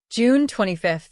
June 25th,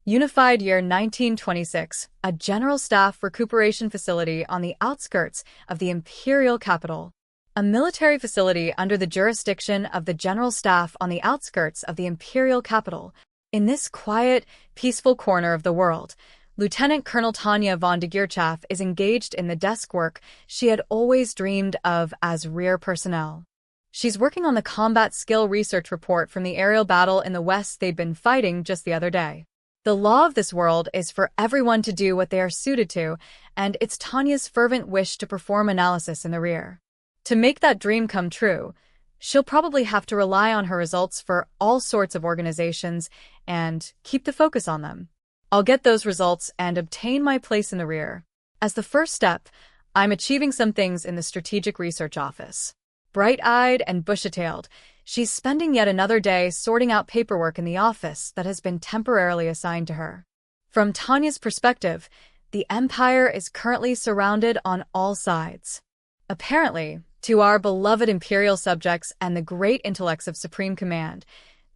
Unified Year 1926, a General Staff Recuperation Facility on the outskirts of the Imperial Capital. A military facility under the jurisdiction of the General Staff on the outskirts of the Imperial Capital. In this quiet, peaceful corner of the world, Lieutenant Colonel Tanya von de Geerchaf is engaged in the desk work she had always dreamed of as rear personnel. She's working on the combat skill research report from the aerial battle in the West they'd been fighting just the other day. The law of this world is for everyone to do what they are suited to, and it's Tanya's fervent wish to perform analysis in the rear. To make that dream come true, she'll probably have to rely on her results for all sorts of organizations and keep the focus on them. I'll get those results and obtain my place in the rear. As the first step, I'm achieving some things in the Strategic Research Office. Bright-eyed and bushy-tailed, she's spending yet another day sorting out paperwork in the office that has been temporarily assigned to her. From Tanya's perspective, the Empire is currently surrounded on all sides. Apparently, to our beloved Imperial subjects and the great intellects of Supreme Command,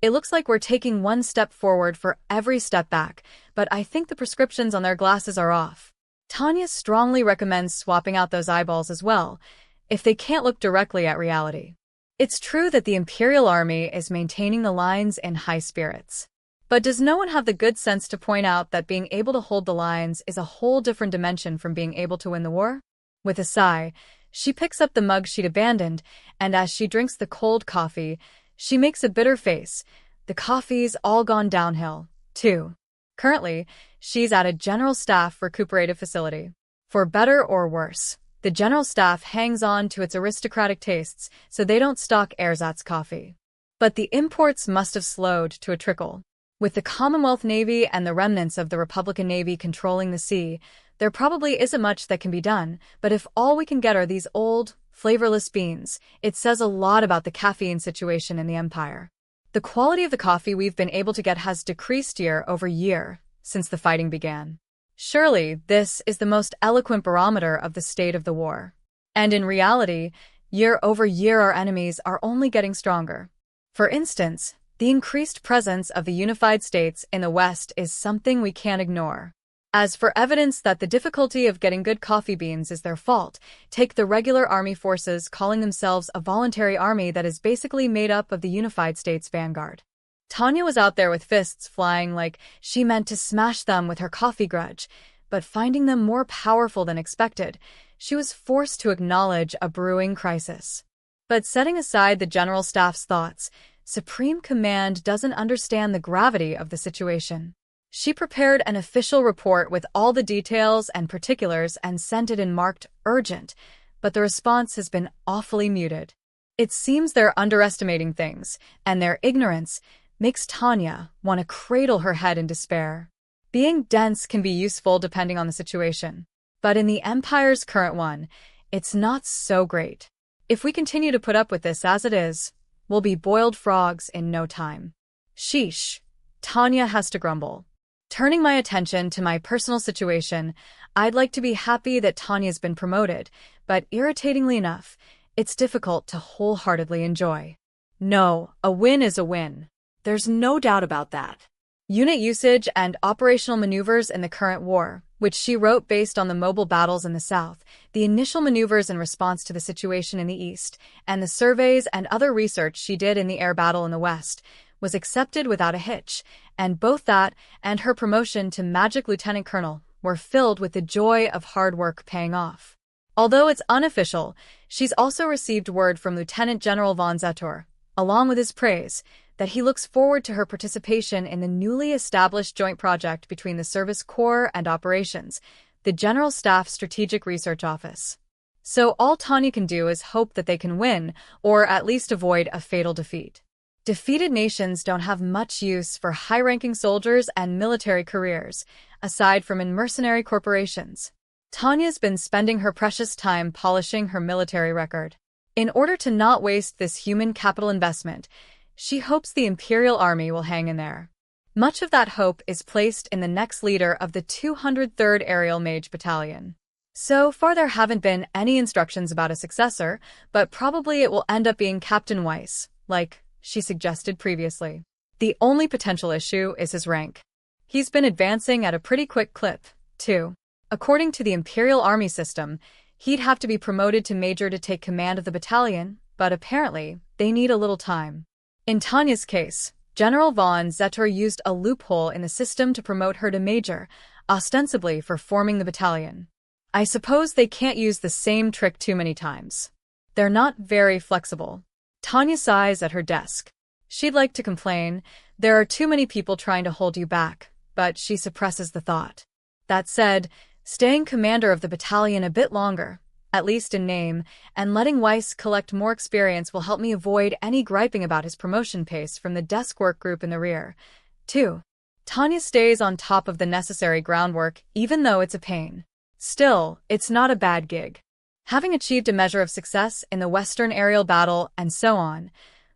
it looks like we're taking one step forward for every step back, but I think the prescriptions on their glasses are off. Tanya strongly recommends swapping out those eyeballs as well, if they can't look directly at reality. It's true that the Imperial Army is maintaining the lines in high spirits. But does no one have the good sense to point out that being able to hold the lines is a whole different dimension from being able to win the war? With a sigh, she picks up the mug she'd abandoned, and as she drinks the cold coffee, she makes a bitter face. The coffee's all gone downhill, too. Currently, she's at a General Staff recuperative facility. For better or worse, the General Staff hangs on to its aristocratic tastes so they don't stock ersatz coffee. But the imports must have slowed to a trickle. With the Commonwealth Navy and the remnants of the Republican Navy controlling the sea, there probably isn't much that can be done, but if all we can get are these old, flavorless beans, it says a lot about the caffeine situation in the Empire. The quality of the coffee we've been able to get has decreased year over year since the fighting began. Surely, this is the most eloquent barometer of the state of the war. And in reality, year over year our enemies are only getting stronger. For instance, the increased presence of the Unified States in the West is something we can't ignore. As for evidence that the difficulty of getting good coffee beans is their fault, take the regular army forces calling themselves a voluntary army that is basically made up of the Unified States vanguard. Tanya was out there with fists flying like she meant to smash them with her coffee grudge, but finding them more powerful than expected, she was forced to acknowledge a brewing crisis. But setting aside the General Staff's thoughts, Supreme Command doesn't understand the gravity of the situation. She prepared an official report with all the details and particulars and sent it in marked urgent, but the response has been awfully muted. It seems they're underestimating things, and their ignorance makes Tanya want to cradle her head in despair. Being dense can be useful depending on the situation, but in the Empire's current one, it's not so great. If we continue to put up with this as it is, we'll be boiled frogs in no time. Sheesh, Tanya has to grumble. Turning my attention to my personal situation, I'd like to be happy that Tanya's been promoted, but irritatingly enough, it's difficult to wholeheartedly enjoy. No, a win is a win. There's no doubt about that. Unit usage and operational maneuvers in the current war, which she wrote based on the mobile battles in the South, the initial maneuvers in response to the situation in the East, and the surveys and other research she did in the air battle in the West, was accepted without a hitch, and both that and her promotion to Magic Lieutenant Colonel were filled with the joy of hard work paying off. Although it's unofficial, she's also received word from Lieutenant General von Zetor, along with his praise, that he looks forward to her participation in the newly established joint project between the Service Corps and Operations, the General Staff Strategic Research Office. So all Tanya can do is hope that they can win, or at least avoid a fatal defeat. Defeated nations don't have much use for high-ranking soldiers and military careers, aside from in mercenary corporations. Tanya's been spending her precious time polishing her military record. In order to not waste this human capital investment, she hopes the Imperial Army will hang in there. Much of that hope is placed in the next leader of the 203rd Aerial Mage Battalion. So far there haven't been any instructions about a successor, but probably it will end up being Captain Weiss, like she suggested previously. The only potential issue is his rank. He's been advancing at a pretty quick clip, too. According to the Imperial Army system, he'd have to be promoted to major to take command of the battalion, but apparently, they need a little time. In Tanya's case, General von Zetor used a loophole in the system to promote her to major, ostensibly for forming the battalion. I suppose they can't use the same trick too many times. They're not very flexible. Tanya sighs at her desk. She'd like to complain, there are too many people trying to hold you back, but she suppresses the thought. That said, staying commander of the battalion a bit longer, at least in name, and letting Weiss collect more experience will help me avoid any griping about his promotion pace from the desk work group in the rear. 2. Tanya stays on top of the necessary groundwork, even though it's a pain. Still, it's not a bad gig. Having achieved a measure of success in the Western Aerial Battle and so on,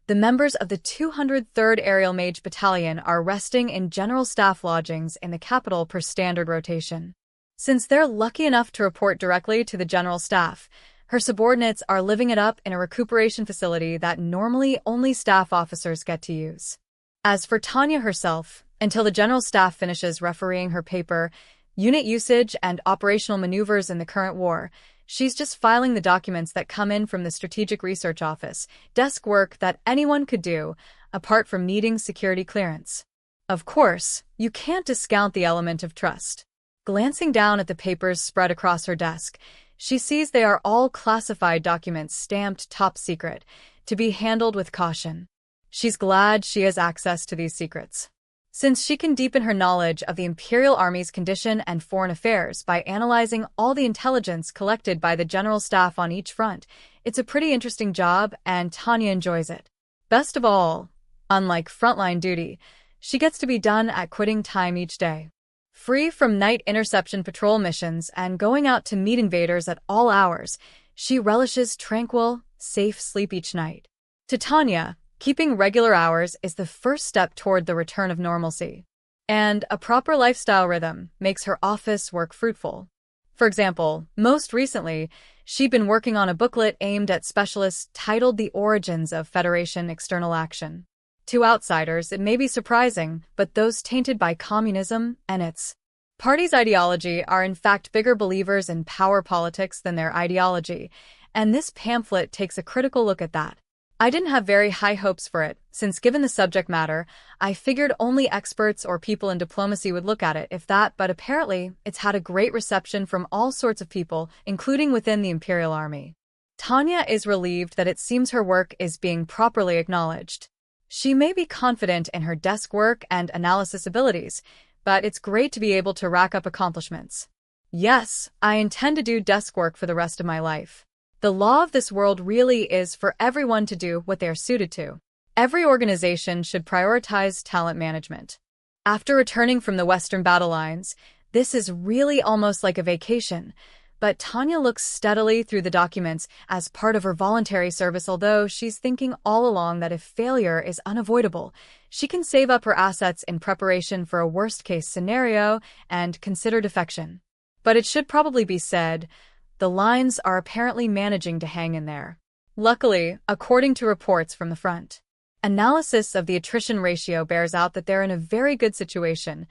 the members of the 203rd Aerial Mage Battalion are resting in General Staff lodgings in the capital per standard rotation. Since they're lucky enough to report directly to the General Staff, her subordinates are living it up in a recuperation facility that normally only staff officers get to use. As for Tanya herself, until the General Staff finishes refereeing her paper, unit usage and operational maneuvers in the current war, she's just filing the documents that come in from the Strategic Research Office, desk work that anyone could do, apart from needing security clearance. Of course, you can't discount the element of trust. Glancing down at the papers spread across her desk, she sees they are all classified documents stamped top secret, to be handled with caution. She's glad she has access to these secrets, since she can deepen her knowledge of the Imperial Army's condition and foreign affairs by analyzing all the intelligence collected by the General Staff on each front. It's a pretty interesting job, and Tanya enjoys it. Best of all, unlike frontline duty, she gets to be done at quitting time each day. Free from night interception patrol missions and going out to meet invaders at all hours, she relishes tranquil, safe sleep each night. To Tanya, keeping regular hours is the first step toward the return of normalcy. And a proper lifestyle rhythm makes her office work fruitful. For example, most recently, she'd been working on a booklet aimed at specialists titled The Origins of Federation External Action. To outsiders, it may be surprising, but those tainted by communism and its party's ideology are in fact bigger believers in power politics than their ideology, and this pamphlet takes a critical look at that. I didn't have very high hopes for it, since given the subject matter, I figured only experts or people in diplomacy would look at it if that, but apparently, it's had a great reception from all sorts of people, including within the Imperial Army. Tanya is relieved that it seems her work is being properly acknowledged. She may be confident in her desk work and analysis abilities, but it's great to be able to rack up accomplishments. Yes, I intend to do desk work for the rest of my life. The law of this world really is for everyone to do what they are suited to. Every organization should prioritize talent management. After returning from the Western battle lines, this is really almost like a vacation, but Tanya looks steadily through the documents as part of her voluntary service, although she's thinking all along that if failure is unavoidable, she can save up her assets in preparation for a worst-case scenario and consider defection. But it should probably be said, the lines are apparently managing to hang in there. Luckily, according to reports from the front, analysis of the attrition ratio bears out that they're in a very good situation,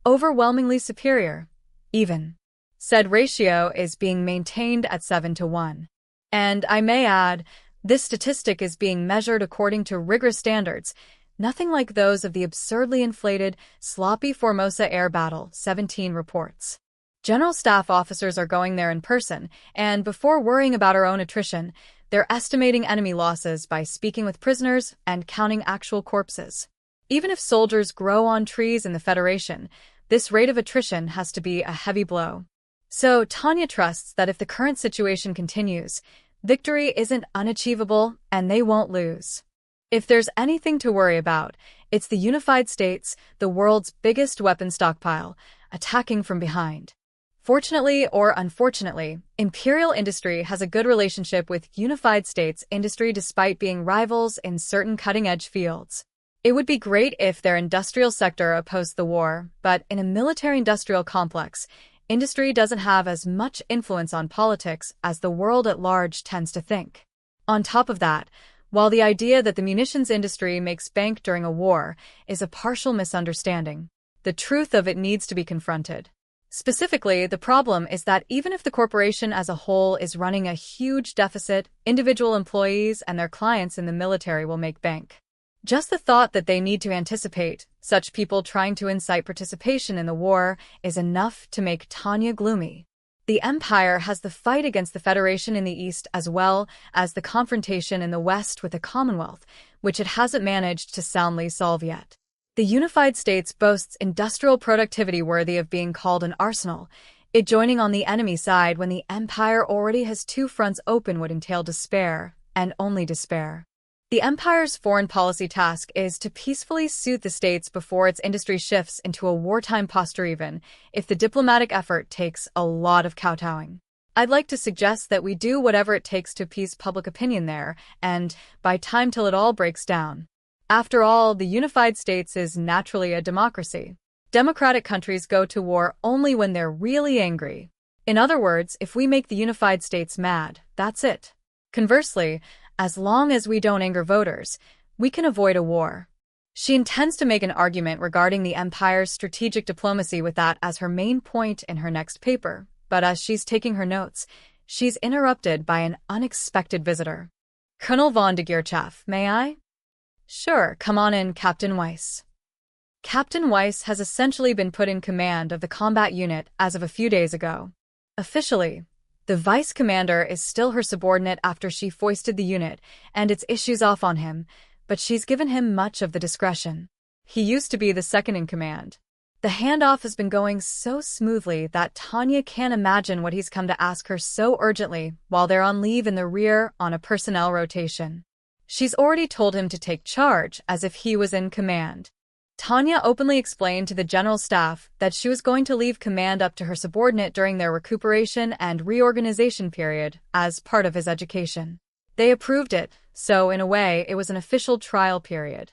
overwhelmingly superior, even. Said ratio is being maintained at 7-1. And I may add, this statistic is being measured according to rigorous standards, nothing like those of the absurdly inflated, sloppy Formosa air battle, 17 reports. General Staff officers are going there in person, and before worrying about our own attrition, they're estimating enemy losses by speaking with prisoners and counting actual corpses. Even if soldiers grow on trees in the Federation, this rate of attrition has to be a heavy blow. So Tanya trusts that if the current situation continues, victory isn't unachievable and they won't lose. If there's anything to worry about, it's the Unified States, the world's biggest weapon stockpile, attacking from behind. Fortunately or unfortunately, Imperial industry has a good relationship with Unified States industry despite being rivals in certain cutting-edge fields. It would be great if their industrial sector opposed the war, but in a military-industrial complex, industry doesn't have as much influence on politics as the world at large tends to think. On top of that, while the idea that the munitions industry makes bank during a war is a partial misunderstanding. The truth of it needs to be confronted. Specifically, the problem is that even if the corporation as a whole is running a huge deficit, individual employees and their clients in the military will make bank. Just the thought that they need to anticipate such people trying to incite participation in the war is enough to make Tanya gloomy. The Empire has the fight against the Federation in the East as well as the confrontation in the West with the Commonwealth, which it hasn't managed to soundly solve yet. The Unified States boasts industrial productivity worthy of being called an arsenal. It joining on the enemy side when the Empire already has two fronts open would entail despair, and only despair. The Empire's foreign policy task is to peacefully soothe the states before its industry shifts into a wartime posture even if the diplomatic effort takes a lot of kowtowing. I'd like to suggest that we do whatever it takes to appease public opinion there, and buy time till it all breaks down. After all, the Unified States is naturally a democracy. Democratic countries go to war only when they're really angry. In other words, if we make the Unified States mad, that's it. Conversely, as long as we don't anger voters, we can avoid a war. She intends to make an argument regarding the Empire's strategic diplomacy with that as her main point in her next paper, but as she's taking her notes, she's interrupted by an unexpected visitor. Colonel von de Geerchaff, may I? Sure, come on in, Captain Weiss. Captain Weiss has essentially been put in command of the combat unit as of a few days ago. Officially, the vice commander is still her subordinate after she foisted the unit and its issues off on him, but she's given him much of the discretion. He used to be the second in command. The handoff has been going so smoothly that Tanya can't imagine what he's come to ask her so urgently while they're on leave in the rear on a personnel rotation. She's already told him to take charge as if he was in command. Tanya openly explained to the general staff that she was going to leave command up to her subordinate during their recuperation and reorganization period as part of his education. They approved it, so in a way it was an official trial period.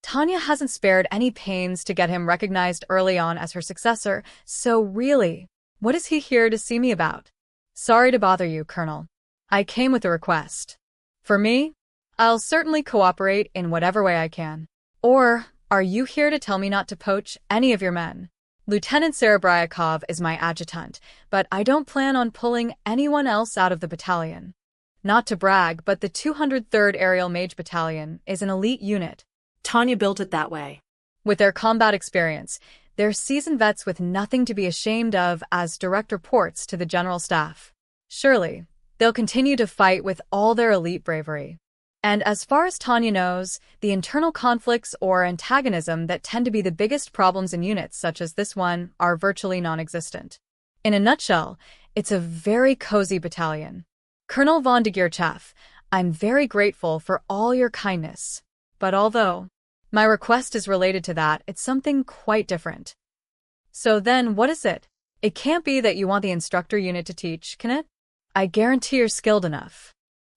Tanya hasn't spared any pains to get him recognized early on as her successor, so really, what is he here to see me about? Sorry to bother you, Colonel. I came with a request. For me? I'll certainly cooperate in whatever way I can. Or, are you here to tell me not to poach any of your men? Lieutenant Serebryakov is my adjutant, but I don't plan on pulling anyone else out of the battalion. Not to brag, but the 203rd Aerial Mage Battalion is an elite unit. Tanya built it that way. With their combat experience, they're seasoned vets with nothing to be ashamed of as direct reports to the general staff. Surely, they'll continue to fight with all their elite bravery. And as far as Tanya knows, the internal conflicts or antagonism that tend to be the biggest problems in units such as this one are virtually non-existent. In a nutshell, it's a very cozy battalion. Colonel von de Geerchaff, I'm very grateful for all your kindness. But although my request is related to that, it's something quite different. So then, what is it? It can't be that you want the instructor unit to teach, can it? I guarantee you're skilled enough.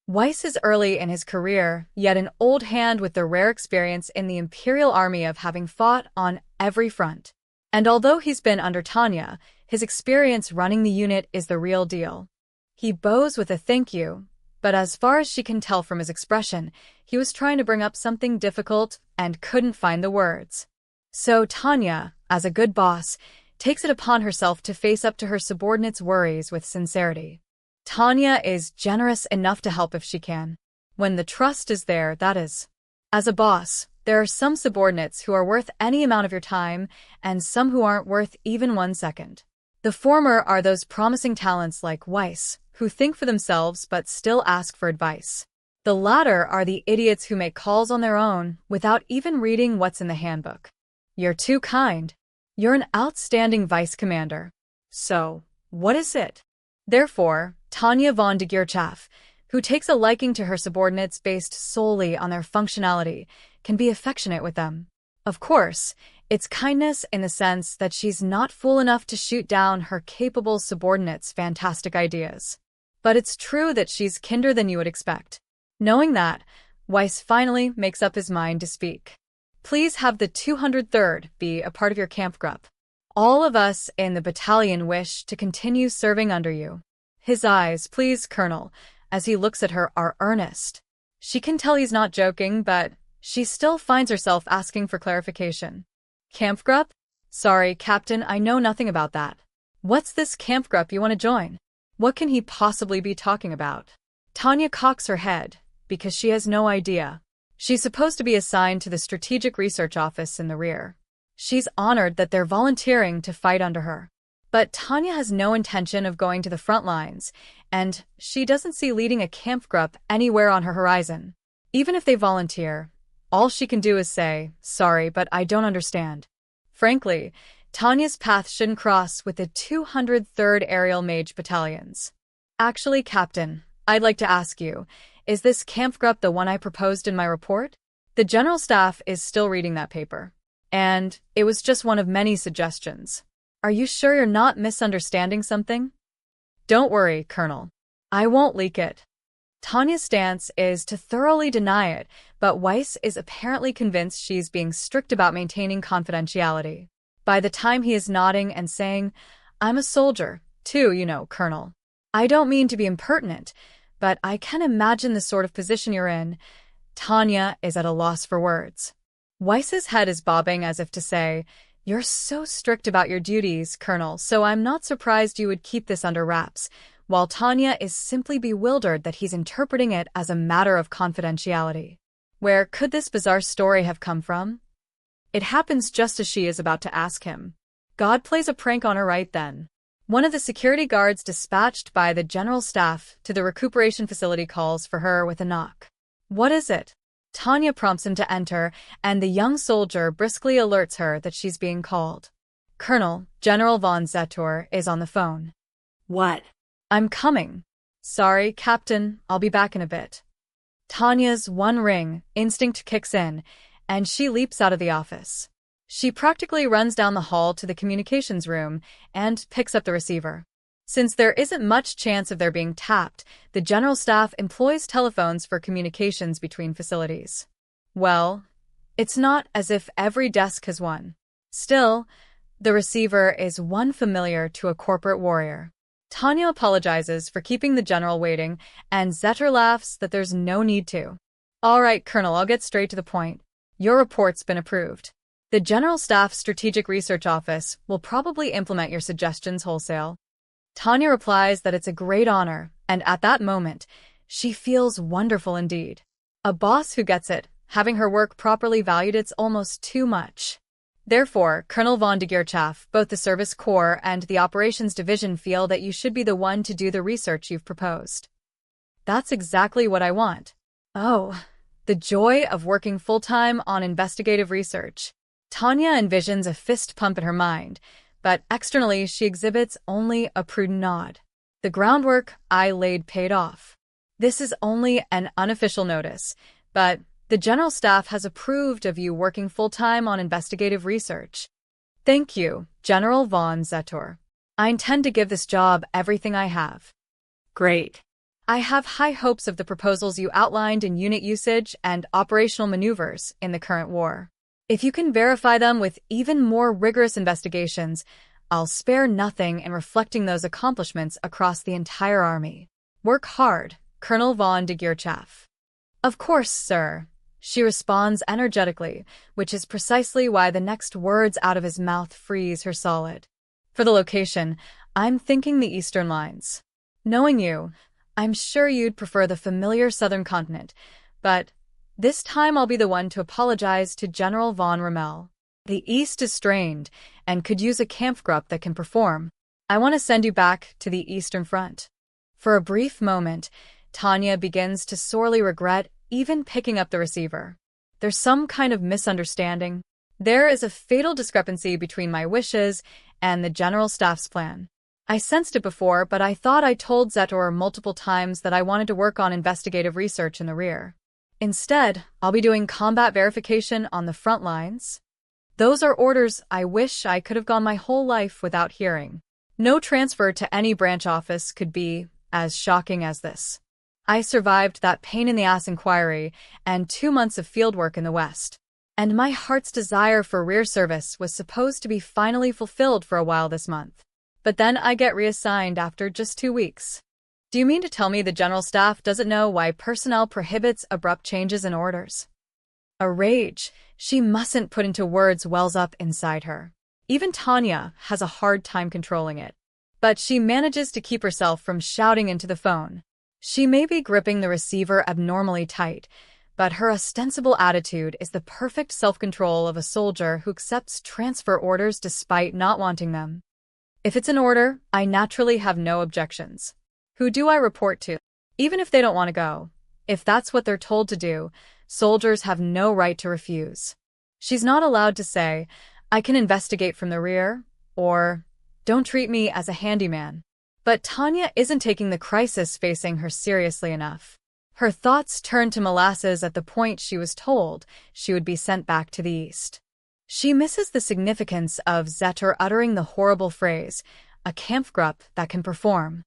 Weiss is early in his career, yet an old hand with the rare experience in the Imperial Army of having fought on every front. And although he's been under Tanya, his experience running the unit is the real deal. He bows with a thank you, but as far as she can tell from his expression, he was trying to bring up something difficult and couldn't find the words. So Tanya, as a good boss, takes it upon herself to face up to her subordinates' worries with sincerity. Tanya is generous enough to help if she can. When the trust is there, that is. As a boss, there are some subordinates who are worth any amount of your time, and some who aren't worth even 1 second. The former are those promising talents like Weiss, who think for themselves but still ask for advice. The latter are the idiots who make calls on their own without even reading what's in the handbook. You're too kind. You're an outstanding vice commander. So, what is it? Therefore, Tanya von de Geerchaff, who takes a liking to her subordinates based solely on their functionality, can be affectionate with them. Of course, it's kindness in the sense that she's not fool enough to shoot down her capable subordinates' fantastic ideas. But it's true that she's kinder than you would expect. Knowing that, Weiss finally makes up his mind to speak. Please have the 203rd be a part of your camp group. All of us in the battalion wish to continue serving under you. His eyes, please, Colonel, as he looks at her, are earnest. She can tell he's not joking, but she still finds herself asking for clarification. Kampfgruppe? Sorry, Captain, I know nothing about that. What's this Kampfgruppe you want to join? What can he possibly be talking about? Tanya cocks her head, because she has no idea. She's supposed to be assigned to the Strategic Research Office in the rear. She's honored that they're volunteering to fight under her. But Tanya has no intention of going to the front lines, and she doesn't see leading a Kampfgruppe anywhere on her horizon. Even if they volunteer, all she can do is say, sorry, but I don't understand. Frankly, Tanya's path shouldn't cross with the 203rd Aerial Mage Battalions. Actually, Captain, I'd like to ask you, is this Kampfgruppe the one I proposed in my report? The General Staff is still reading that paper, and it was just one of many suggestions. Are you sure you're not misunderstanding something? Don't worry, Colonel. I won't leak it. Tanya's stance is to thoroughly deny it, but Weiss is apparently convinced she's being strict about maintaining confidentiality. By the time he is nodding and saying, I'm a soldier, too, you know, Colonel. I don't mean to be impertinent, but I can imagine the sort of position you're in. Tanya is at a loss for words. Weiss's head is bobbing as if to say, you're so strict about your duties, Colonel, so I'm not surprised you would keep this under wraps, while Tanya is simply bewildered that he's interpreting it as a matter of confidentiality. Where could this bizarre story have come from? It happens just as she is about to ask him. God plays a prank on her right then. One of the security guards dispatched by the General Staff to the recuperation facility calls for her with a knock. What is it? Tanya prompts him to enter, and the young soldier briskly alerts her that she's being called. Colonel, General von Zetor is on the phone. What? I'm coming. Sorry, Captain, I'll be back in a bit. Tanya's one ring instinct kicks in, and she leaps out of the office. She practically runs down the hall to the communications room and picks up the receiver. Since there isn't much chance of their being tapped, the General Staff employs telephones for communications between facilities. Well, it's not as if every desk has one. Still, the receiver is one familiar to a corporate warrior. Tanya apologizes for keeping the General waiting, and Zetor laughs that there's no need to. All right, Colonel, I'll get straight to the point. Your report's been approved. The General Staff Strategic Research Office will probably implement your suggestions wholesale. Tanya replies that it's a great honor, and at that moment, she feels wonderful indeed. A boss who gets it, having her work properly valued, it's almost too much. Therefore, Colonel von de Geerchaff, both the Service Corps and the Operations Division feel that you should be the one to do the research you've proposed. That's exactly what I want. Oh, the joy of working full-time on investigative research. Tanya envisions a fist pump in her mind, but externally she exhibits only a prudent nod. The groundwork I laid paid off. This is only an unofficial notice, but the General Staff has approved of you working full-time on investigative research. Thank you, General von Zetor. I intend to give this job everything I have. Great. I have high hopes of the proposals you outlined in unit usage and operational maneuvers in the current war. If you can verify them with even more rigorous investigations, I'll spare nothing in reflecting those accomplishments across the entire army. Work hard, Colonel von de Geerchaff. Of course, sir, she responds energetically, which is precisely why the next words out of his mouth freeze her solid. For the location, I'm thinking the Eastern Lines. Knowing you, I'm sure you'd prefer the familiar Southern Continent, but this time I'll be the one to apologize to General von Rommel. The East is strained and could use a Kampfgruppe that can perform. I want to send you back to the Eastern Front. For a brief moment, Tanya begins to sorely regret even picking up the receiver. There's some kind of misunderstanding. There is a fatal discrepancy between my wishes and the General Staff's plan. I sensed it before, but I thought I told Zetor multiple times that I wanted to work on investigative research in the rear. Instead, I'll be doing combat verification on the front lines. Those are orders I wish I could have gone my whole life without hearing. No transfer to any branch office could be as shocking as this. I survived that pain-in-the-ass inquiry and 2 months of fieldwork in the West. And my heart's desire for rear service was supposed to be finally fulfilled for a while this month. But then I get reassigned after just 2 weeks. Do you mean to tell me the General Staff doesn't know why personnel prohibits abrupt changes in orders? A rage she mustn't put into words wells up inside her. Even Tanya has a hard time controlling it. But she manages to keep herself from shouting into the phone. She may be gripping the receiver abnormally tight, but her ostensible attitude is the perfect self-control of a soldier who accepts transfer orders despite not wanting them. If it's an order, I naturally have no objections. Who do I report to? Even if they don't want to go. If that's what they're told to do, soldiers have no right to refuse. She's not allowed to say, I can investigate from the rear, or don't treat me as a handyman. But Tanya isn't taking the crisis facing her seriously enough. Her thoughts turned to molasses at the point she was told she would be sent back to the east. She misses the significance of Zetor uttering the horrible phrase, a Kampfgruppe that can perform.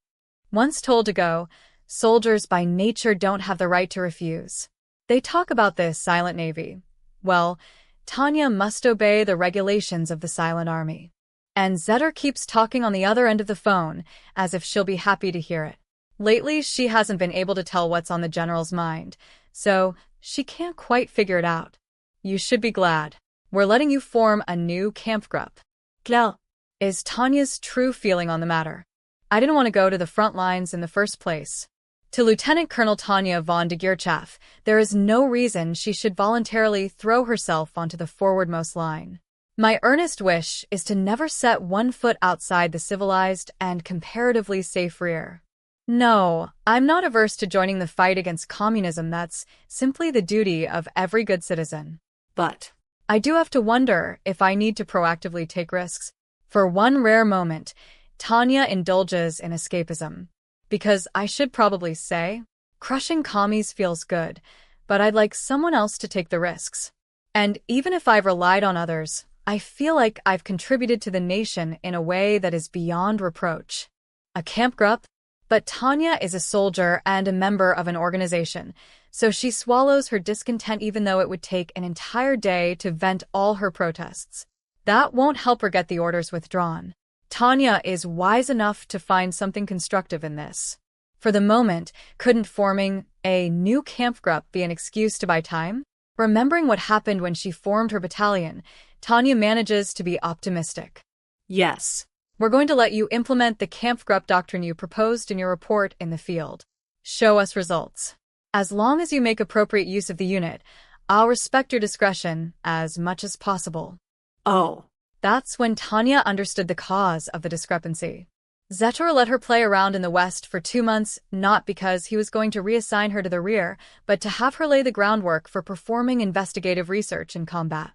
Once told to go, soldiers by nature don't have the right to refuse. They talk about the silent navy. Well, Tanya must obey the regulations of the silent army. And Zetor keeps talking on the other end of the phone, as if she'll be happy to hear it. Lately, she hasn't been able to tell what's on the general's mind, so she can't quite figure it out. You should be glad. We're letting you form a new Kampfgruppe. Klar, Is Tanya's true feeling on the matter. I didn't want to go to the front lines in the first place. To Lieutenant Colonel Tanya von de Geerchaf, there is no reason she should voluntarily throw herself onto the forwardmost line. My earnest wish is to never set one foot outside the civilized and comparatively safe rear. No, I'm not averse to joining the fight against communism. That's simply the duty of every good citizen. but I do have to wonder if I need to proactively take risks. For one rare moment, Tanya indulges in escapism. Because I should probably say, crushing commies feels good, but I'd like someone else to take the risks. And even if I've relied on others, I feel like I've contributed to the nation in a way that is beyond reproach. A Kampfgruppe? But Tanya is a soldier and a member of an organization, so she swallows her discontent even though it would take an entire day to vent all her protests. That won't help her get the orders withdrawn. Tanya is wise enough to find something constructive in this. For the moment, couldn't forming a new Kampfgruppe be an excuse to buy time? Remembering what happened when she formed her battalion, Tanya manages to be optimistic. yes. We're going to let you implement the Kampfgruppe doctrine you proposed in your report in the field. Show us results. As long as you make appropriate use of the unit, I'll respect your discretion as much as possible. Oh, That's when Tanya understood the cause of the discrepancy. Zetor let her play around in the West for 2 months, not because he was going to reassign her to the rear, but to have her lay the groundwork for performing investigative research in combat.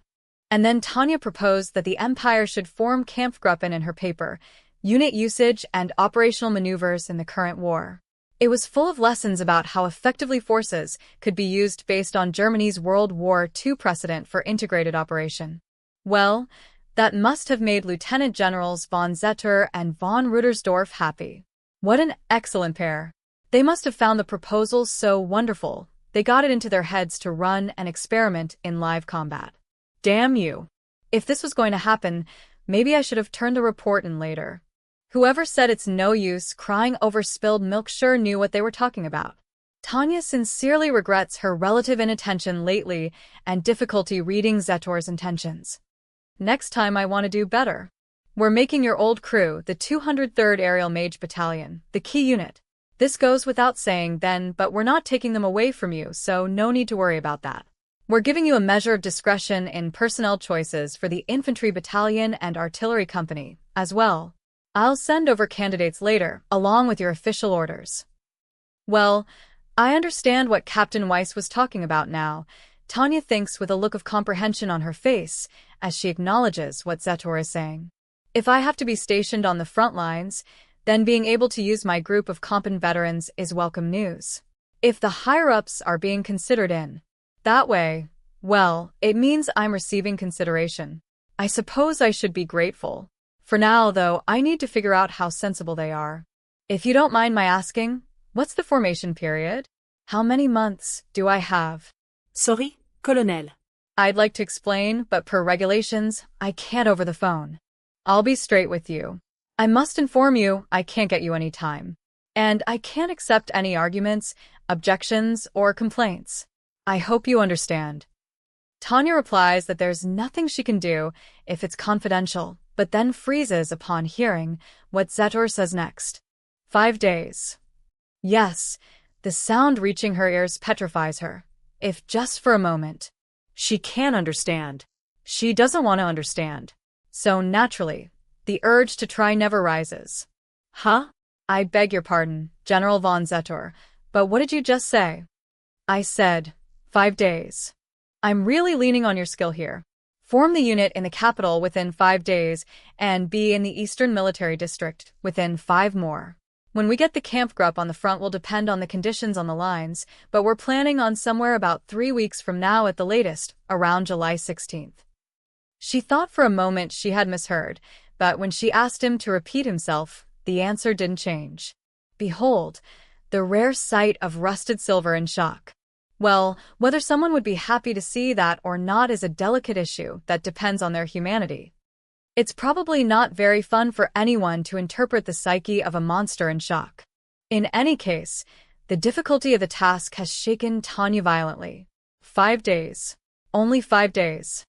And then Tanya proposed that the Empire should form Kampfgruppen in her paper, Unit Usage and Operational Maneuvers in the Current War. It was full of lessons about how effectively forces could be used based on Germany's World War II precedent for integrated operation. Well, that must have made Lieutenant Generals von Zetor and von Rudersdorf happy. What an excellent pair. They must have found the proposal so wonderful, they got it into their heads to run and experiment in live combat. Damn you. If this was going to happen, maybe I should have turned the report in later. Whoever said it's no use crying over spilled milk sure knew what they were talking about. Tanya sincerely regrets her relative inattention lately and difficulty reading Zetor's intentions. Next time I want to do better. We're making your old crew, the 203rd Aerial Mage Battalion, the key unit. This goes without saying then, but we're not taking them away from you, so no need to worry about that. We're giving you a measure of discretion in personnel choices for the Infantry Battalion and Artillery Company, as well. I'll send over candidates later, along with your official orders. Well, I understand what Captain Weiss was talking about now, Tanya thinks with a look of comprehension on her face, as she acknowledges what Zetor is saying. If I have to be stationed on the front lines, then being able to use my group of competent veterans is welcome news. If the higher-ups are being considered in that way, well, it means I'm receiving consideration. I suppose I should be grateful. For now, though, I need to figure out how sensible they are. If you don't mind my asking, what's the formation period? How many months do I have? Sorry, Colonel. I'd like to explain, but per regulations, I can't over the phone. I'll be straight with you. I must inform you, I can't get you any time. And I can't accept any arguments, objections, or complaints. I hope you understand. Tanya replies that there's nothing she can do if it's confidential, but then freezes upon hearing what Zetor says next. 5 days. Yes, the sound reaching her ears petrifies her, if just for a moment. She can't understand. She doesn't want to understand. So naturally, the urge to try never rises. Huh? I beg your pardon, General von Zetor, but what did you just say? I said, 5 days. I'm really leaning on your skill here. Form the unit in the capital within 5 days and be in the Eastern Military District within 5 more. When we get the Kampfgruppe on the front will depend on the conditions on the lines, but we're planning on somewhere about 3 weeks from now at the latest, around July 16th. She thought for a moment she had misheard, but when she asked him to repeat himself, the answer didn't change. Behold, the rare sight of rusted silver in shock. Well, whether someone would be happy to see that or not is a delicate issue that depends on their humanity. It's probably not very fun for anyone to interpret the psyche of a monster in shock. In any case, the difficulty of the task has shaken Tanya violently. 5 days. Only 5 days.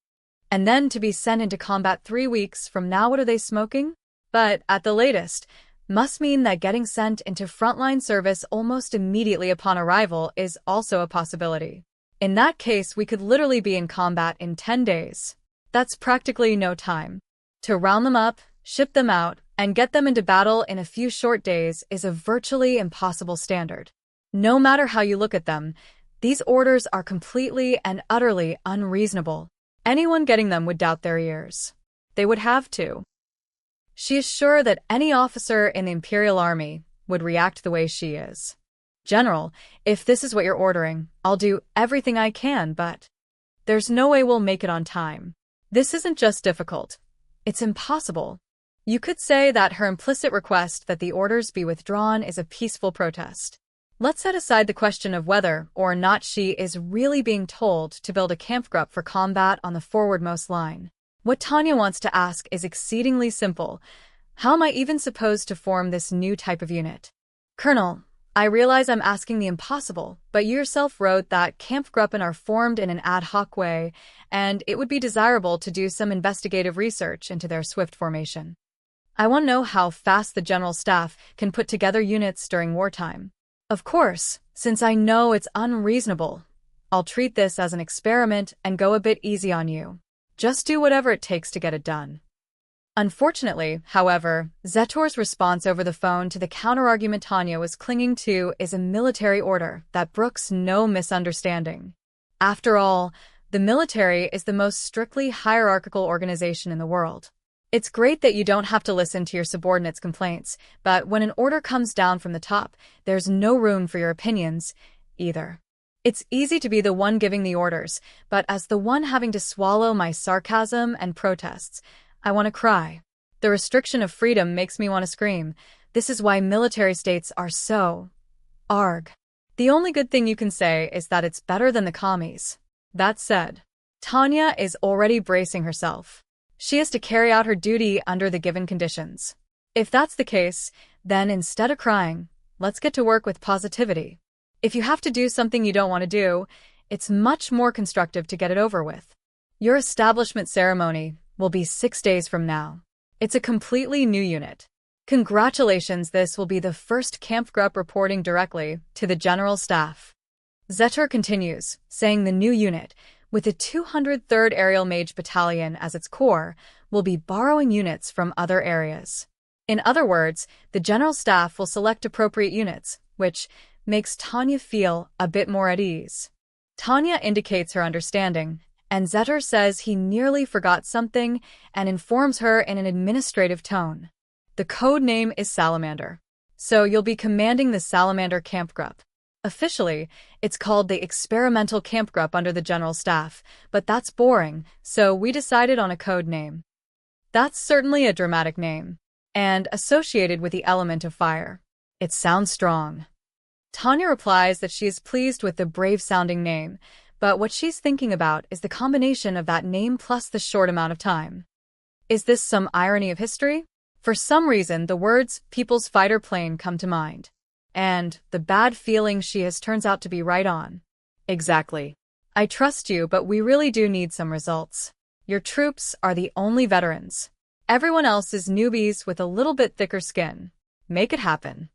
And then to be sent into combat 3 weeks from now, what are they smoking? But, at the latest, must mean that getting sent into frontline service almost immediately upon arrival is also a possibility. In that case, we could literally be in combat in 10 days. That's practically no time. To round them up, ship them out, and get them into battle in a few short days is a virtually impossible standard. No matter how you look at them, these orders are completely and utterly unreasonable. Anyone getting them would doubt their ears. They would have to. She is sure that any officer in the Imperial Army would react the way she is. General, if this is what you're ordering, I'll do everything I can, but there's no way we'll make it on time. This isn't just difficult. It's impossible. You could say that her implicit request that the orders be withdrawn is a peaceful protest. Let's set aside the question of whether or not she is really being told to build a Kampfgruppe for combat on the forwardmost line. What Tanya wants to ask is exceedingly simple. How am I even supposed to form this new type of unit? Colonel, I realize I'm asking the impossible, but you yourself wrote that Kampfgruppen are formed in an ad hoc way, and it would be desirable to do some investigative research into their swift formation. I want to know how fast the General Staff can put together units during wartime. Of course, since I know it's unreasonable, I'll treat this as an experiment and go a bit easy on you. Just do whatever it takes to get it done. Unfortunately, however, Zetor's response over the phone to the counterargument Tanya was clinging to is a military order that brooks no misunderstanding. After all, the military is the most strictly hierarchical organization in the world. It's great that you don't have to listen to your subordinates' complaints, but when an order comes down from the top, there's no room for your opinions, either. It's easy to be the one giving the orders, but as the one having to swallow my sarcasm and protests, I want to cry. The restriction of freedom makes me want to scream. This is why military states are so arg. The only good thing you can say is that it's better than the commies. That said, Tanya is already bracing herself. She has to carry out her duty under the given conditions. If that's the case, then instead of crying, let's get to work with positivity. If you have to do something you don't want to do, it's much more constructive to get it over with. Your establishment ceremony will be 6 days from now. It's a completely new unit. Congratulations, this will be the first Kampfgruppe reporting directly to the General Staff. Zetor continues, saying the new unit, with the 203rd Aerial Mage Battalion as its core, will be borrowing units from other areas. In other words, the General Staff will select appropriate units, which makes Tanya feel a bit more at ease. Tanya indicates her understanding, and Zetor says he nearly forgot something and informs her in an administrative tone. The code name is Salamander. So you'll be commanding the Salamander Kampfgruppe. Officially, it's called the Experimental Kampfgruppe under the General Staff, but that's boring, so we decided on a code name. That's certainly a dramatic name, and associated with the element of fire. It sounds strong. Tanya replies that she is pleased with the brave-sounding name, but what she's thinking about is the combination of that name plus the short amount of time. Is this some irony of history? For some reason, the words "People's Fighter Plane" come to mind. And the bad feeling she has turns out to be right on. Exactly. I trust you, but we really do need some results. Your troops are the only veterans. Everyone else is newbies with a little bit thicker skin. Make it happen.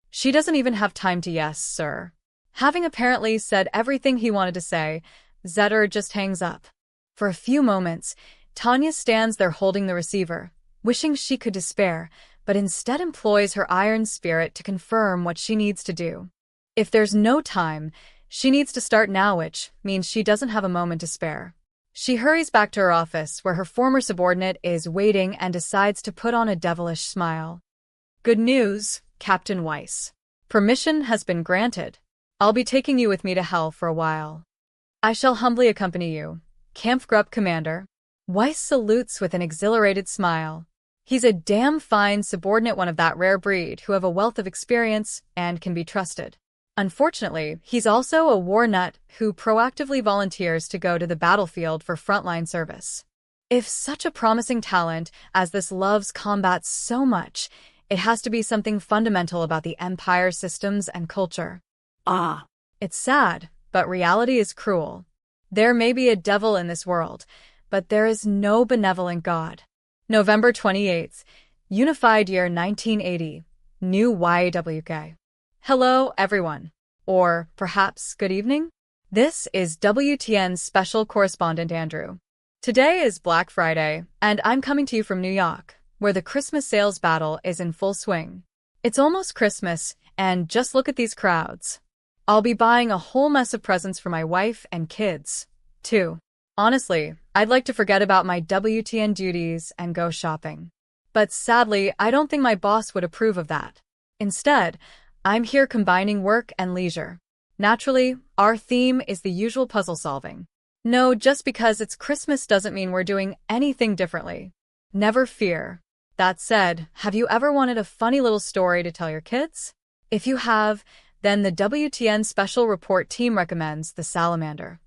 She doesn't even have time to yes, sir. Having apparently said everything he wanted to say, Zetter just hangs up. For a few moments, Tanya stands there holding the receiver, wishing she could despair, but instead employs her iron spirit to confirm what she needs to do. If there's no time, she needs to start now, which means she doesn't have a moment to spare. She hurries back to her office, where her former subordinate is waiting, and decides to put on a devilish smile. Good news, Captain Weiss. Permission has been granted. I'll be taking you with me to hell for a while. I shall humbly accompany you, Kampfgruppe Commander. Weiss salutes with an exhilarated smile. He's a damn fine subordinate, one of that rare breed who have a wealth of experience and can be trusted. Unfortunately, he's also a war nut who proactively volunteers to go to the battlefield for frontline service. If such a promising talent as this loves combat so much, it has to be something fundamental about the Empire systems and culture. Ah. It's sad, but reality is cruel. There may be a devil in this world, but there is no benevolent God. November 28th, Unified Year 1980, New YAWK. Hello, everyone. Or perhaps good evening? This is WTN's special correspondent Andrew. Today is Black Friday, and I'm coming to you from New York, where the Christmas sales battle is in full swing. It's almost Christmas, and just look at these crowds. I'll be buying a whole mess of presents for my wife and kids, too. Honestly, I'd like to forget about my WTN duties and go shopping. But sadly, I don't think my boss would approve of that. Instead, I'm here combining work and leisure. Naturally, our theme is the usual puzzle solving. No, just because it's Christmas doesn't mean we're doing anything differently. Never fear. That said, have you ever wanted a funny little story to tell your kids? If you have, then the WTN Special Report Team recommends The Salamander.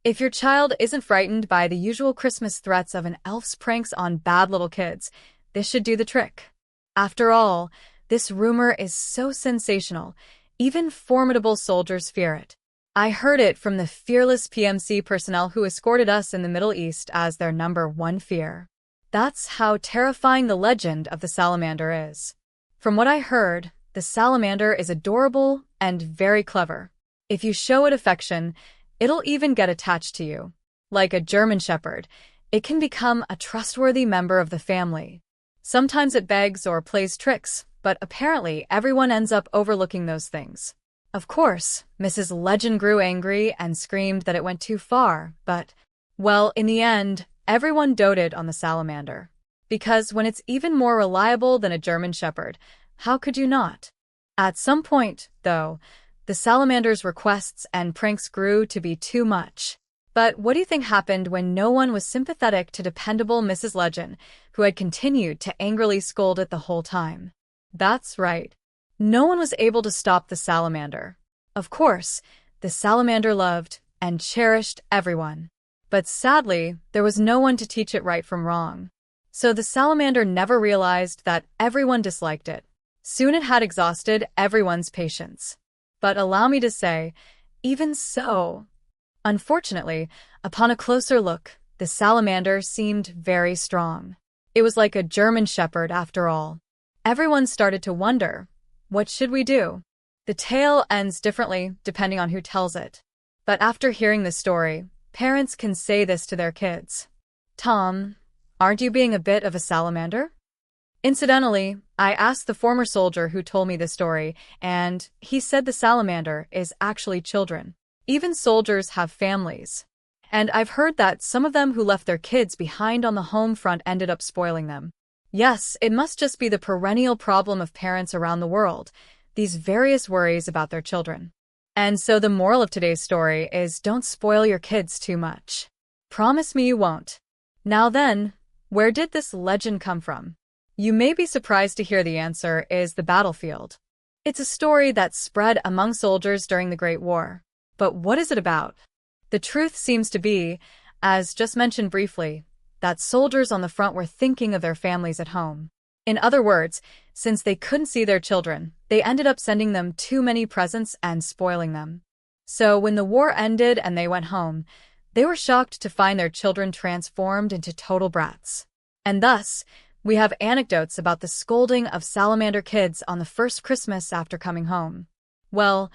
If your child isn't frightened by the usual Christmas threats of an elf's pranks on bad little kids, this should do the trick. After all, this rumor is so sensational, even formidable soldiers fear it. I heard it from the fearless PMC personnel who escorted us in the Middle East as their #1 fear. That's how terrifying the legend of the salamander is. From what I heard, the salamander is adorable and very clever. If you show it affection, it'll even get attached to you. Like a German shepherd, it can become a trustworthy member of the family. Sometimes it begs or plays tricks, but apparently everyone ends up overlooking those things. Of course, Mrs. Legend grew angry and screamed that it went too far, but, well, in the end, everyone doted on the salamander. Because when it's even more reliable than a German shepherd, how could you not? At some point, though, the salamander's requests and pranks grew to be too much. But what do you think happened when no one was sympathetic to dependable Mrs. Legend, who had continued to angrily scold it the whole time? That's right. No one was able to stop the salamander. Of course, the salamander loved and cherished everyone. But sadly, there was no one to teach it right from wrong. So the salamander never realized that everyone disliked it. Soon it had exhausted everyone's patience. But allow me to say, even so. Unfortunately, upon a closer look, the salamander seemed very strong. It was like a German shepherd after all. Everyone started to wonder, what should we do? The tale ends differently depending on who tells it. But after hearing this story, parents can say this to their kids. Tom, aren't you being a bit of a salamander? Incidentally, I asked the former soldier who told me this story, and he said the salamander is actually children. Even soldiers have families. And I've heard that some of them who left their kids behind on the home front ended up spoiling them. Yes, it must just be the perennial problem of parents around the world, these various worries about their children. And so the moral of today's story is don't spoil your kids too much. Promise me you won't. Now then, where did this legend come from? You may be surprised to hear the answer is the battlefield. It's a story that spread among soldiers during the Great War. But what is it about? The truth seems to be, as just mentioned briefly, that soldiers on the front were thinking of their families at home. In other words, since they couldn't see their children, they ended up sending them too many presents and spoiling them. So when the war ended and they went home, they were shocked to find their children transformed into total brats. And thus, we have anecdotes about the scolding of salamander kids on the first Christmas after coming home. Well,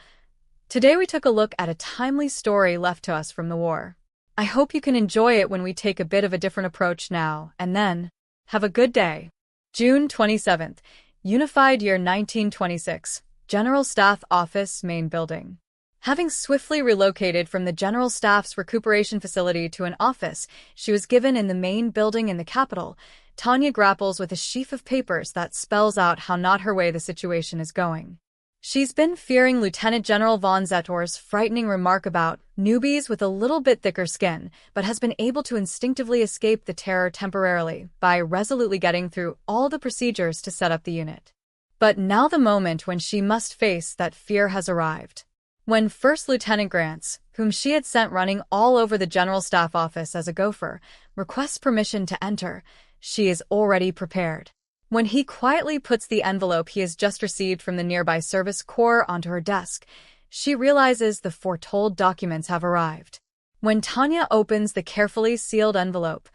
today we took a look at a timely story left to us from the war. I hope you can enjoy it when we take a bit of a different approach now and then. Have a good day. June 27th, Unified Year 1926, General Staff Office, Main Building. Having swiftly relocated from the General Staff's recuperation facility to an office she was given in the main building in the capital, Tanya grapples with a sheaf of papers that spells out how not her way the situation is going. She's been fearing Lieutenant General von Zettor's frightening remark about newbies with a little bit thicker skin, but has been able to instinctively escape the terror temporarily by resolutely getting through all the procedures to set up the unit. But now the moment when she must face that fear has arrived. When First Lieutenant Grants, whom she had sent running all over the General Staff office as a gopher, requests permission to enter, she is already prepared. When he quietly puts the envelope he has just received from the nearby service corps onto her desk, she realizes the foretold documents have arrived. When Tanya opens the carefully sealed envelope,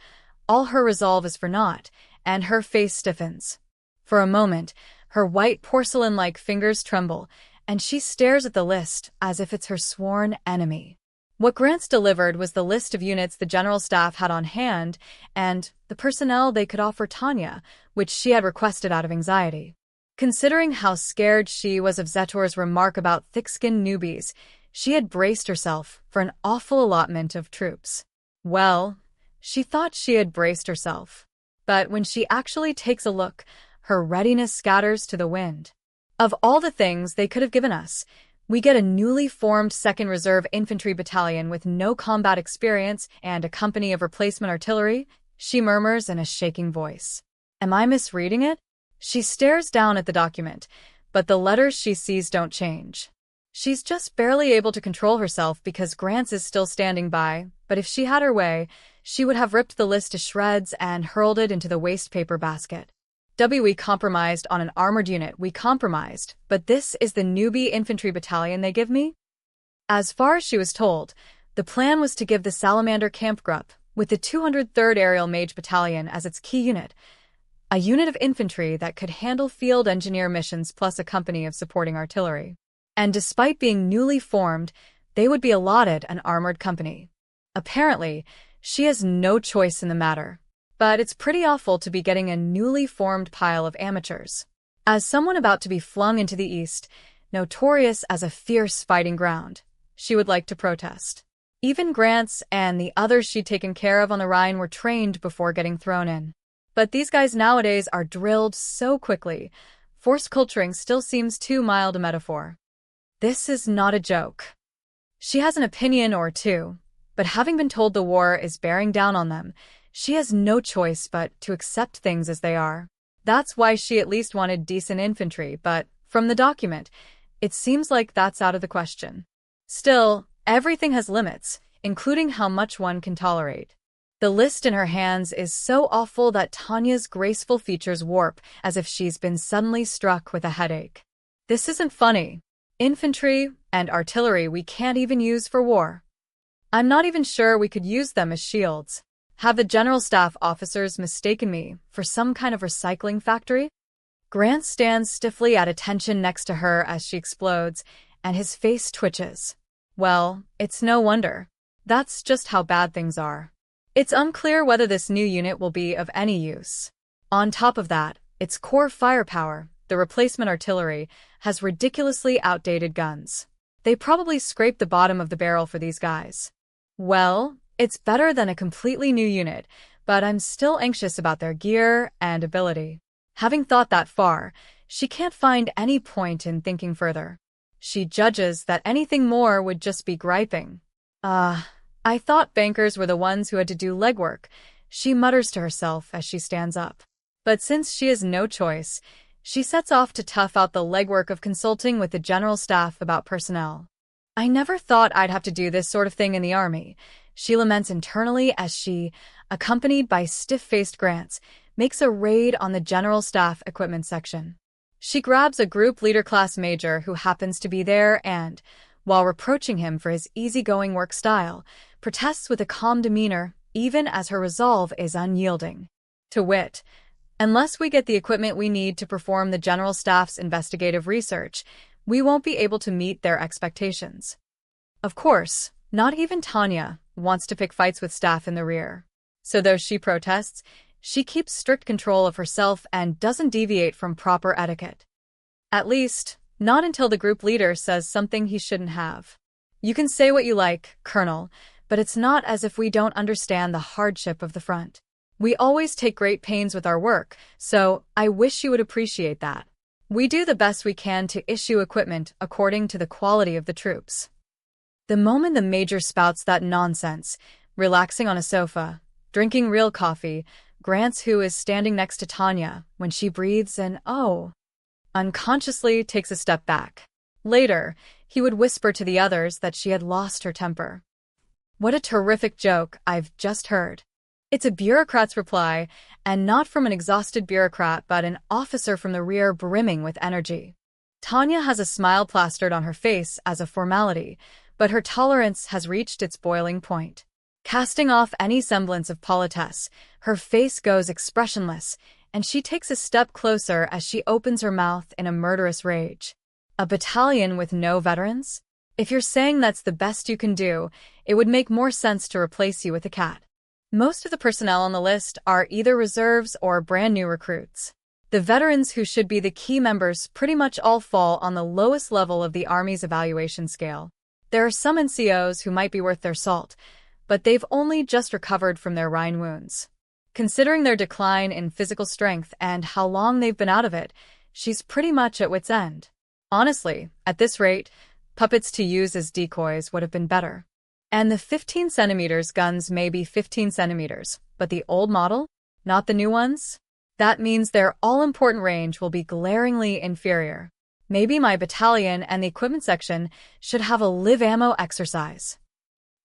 all her resolve is for naught, and her face stiffens. For a moment, her white porcelain-like fingers tremble, and she stares at the list as if it's her sworn enemy. What Grants delivered was the list of units the General Staff had on hand and the personnel they could offer Tanya, which she had requested out of anxiety. Considering how scared she was of Zettor's remark about thick-skinned newbies, she had braced herself for an awful allotment of troops. Well, she thought she had braced herself. But when she actually takes a look, her readiness scatters to the wind. Of all the things they could have given us, we get a newly formed 2nd Reserve Infantry Battalion with no combat experience and a company of replacement artillery, she murmurs in a shaking voice. Am I misreading it? She stares down at the document, but the letters she sees don't change. She's just barely able to control herself because Grants is still standing by, but if she had her way, she would have ripped the list to shreds and hurled it into the waste paper basket. We compromised on an armored unit, we compromised, but this is the newbie infantry battalion they give me? As far as she was told, the plan was to give the Salamander Kampfgruppe, with the 203rd Aerial Mage Battalion as its key unit, a unit of infantry that could handle field engineer missions plus a company of supporting artillery. And despite being newly formed, they would be allotted an armored company. Apparently, she has no choice in the matter. But it's pretty awful to be getting a newly formed pile of amateurs. As someone about to be flung into the East, notorious as a fierce fighting ground, she would like to protest. Even Grants and the others she'd taken care of on the Rhine were trained before getting thrown in. But these guys nowadays are drilled so quickly, forced culturing still seems too mild a metaphor. This is not a joke. She has an opinion or two, but having been told the war is bearing down on them, she has no choice but to accept things as they are. That's why she at least wanted decent infantry, but from the document, it seems like that's out of the question. Still, everything has limits, including how much one can tolerate. The list in her hands is so awful that Tanya's graceful features warp as if she's been suddenly struck with a headache. This isn't funny. Infantry and artillery we can't even use for war. I'm not even sure we could use them as shields. Have the General Staff officers mistaken me for some kind of recycling factory? Grant stands stiffly at attention next to her as she explodes, and his face twitches. Well, it's no wonder. That's just how bad things are. It's unclear whether this new unit will be of any use. On top of that, its core firepower, the replacement artillery, has ridiculously outdated guns. They probably scraped the bottom of the barrel for these guys. Well, it's better than a completely new unit, but I'm still anxious about their gear and ability. Having thought that far, she can't find any point in thinking further. She judges that anything more would just be griping. I thought bankers were the ones who had to do legwork, she mutters to herself as she stands up. But since she has no choice, she sets off to tough out the legwork of consulting with the General Staff about personnel. I never thought I'd have to do this sort of thing in the army, she laments internally as she, accompanied by stiff-faced Grants, makes a raid on the General Staff Equipment section. She grabs a group leader class major who happens to be there and, while reproaching him for his easygoing work style, protests with a calm demeanor, even as her resolve is unyielding. To wit, unless we get the equipment we need to perform the General Staff's investigative research, we won't be able to meet their expectations. Of course, not even Tanya wants to pick fights with staff in the rear. So though she protests, she keeps strict control of herself and doesn't deviate from proper etiquette. At least, not until the group leader says something he shouldn't have. You can say what you like, Colonel, but it's not as if we don't understand the hardship of the front. We always take great pains with our work, so I wish you would appreciate that. We do the best we can to issue equipment according to the quality of the troops. The moment the major spouts that nonsense, relaxing on a sofa, drinking real coffee, Grants, who is standing next to Tanya, when she breathes and, unconsciously takes a step back. Later, he would whisper to the others that she had lost her temper. What a terrific joke I've just heard. It's a bureaucrat's reply, and not from an exhausted bureaucrat but an officer from the rear brimming with energy. Tanya has a smile plastered on her face as a formality, but her tolerance has reached its boiling point. Casting off any semblance of politesse, her face goes expressionless, and she takes a step closer as she opens her mouth in a murderous rage. A battalion with no veterans? If you're saying that's the best you can do, it would make more sense to replace you with a cat. Most of the personnel on the list are either reserves or brand new recruits. The veterans who should be the key members pretty much all fall on the lowest level of the Army's evaluation scale. There are some NCOs who might be worth their salt, but they've only just recovered from their Rhine wounds. Considering their decline in physical strength and how long they've been out of it, she's pretty much at wit's end. Honestly, at this rate, puppets to use as decoys would have been better. And the 15 centimeters guns may be 15 centimeters, but the old model? Not the new ones? That means their all-important range will be glaringly inferior. Maybe my battalion and the equipment section should have a live ammo exercise.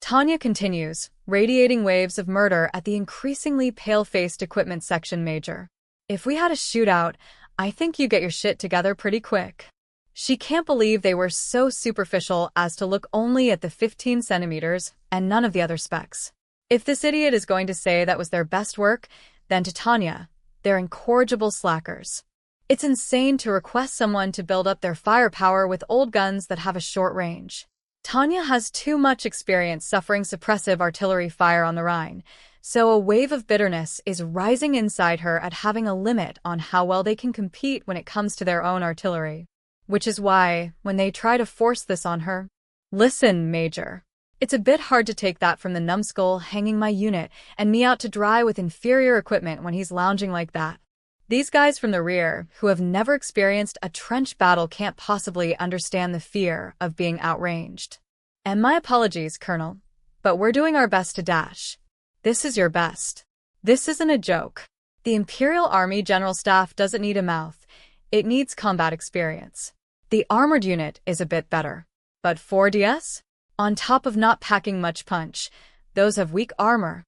Tanya continues, radiating waves of murder at the increasingly pale-faced equipment section major. If we had a shootout, I think you get your shit together pretty quick. She can't believe they were so superficial as to look only at the 15 centimeters and none of the other specs. If this idiot is going to say that was their best work, then to Tanya, they're incorrigible slackers. It's insane to request someone to build up their firepower with old guns that have a short range. Tanya has too much experience suffering suppressive artillery fire on the Rhine, so a wave of bitterness is rising inside her at having a limit on how well they can compete when it comes to their own artillery. Which is why, when they try to force this on her, listen, Major. It's a bit hard to take that from the numbskull hanging my unit and me out to dry with inferior equipment when he's lounging like that. These guys from the rear, who have never experienced a trench battle, can't possibly understand the fear of being outranged. And my apologies, Colonel, but we're doing our best to dash. This is your best. This isn't a joke. The Imperial Army General Staff doesn't need a mouth. It needs combat experience. The armored unit is a bit better. But 4DS? On top of not packing much punch, those have weak armor.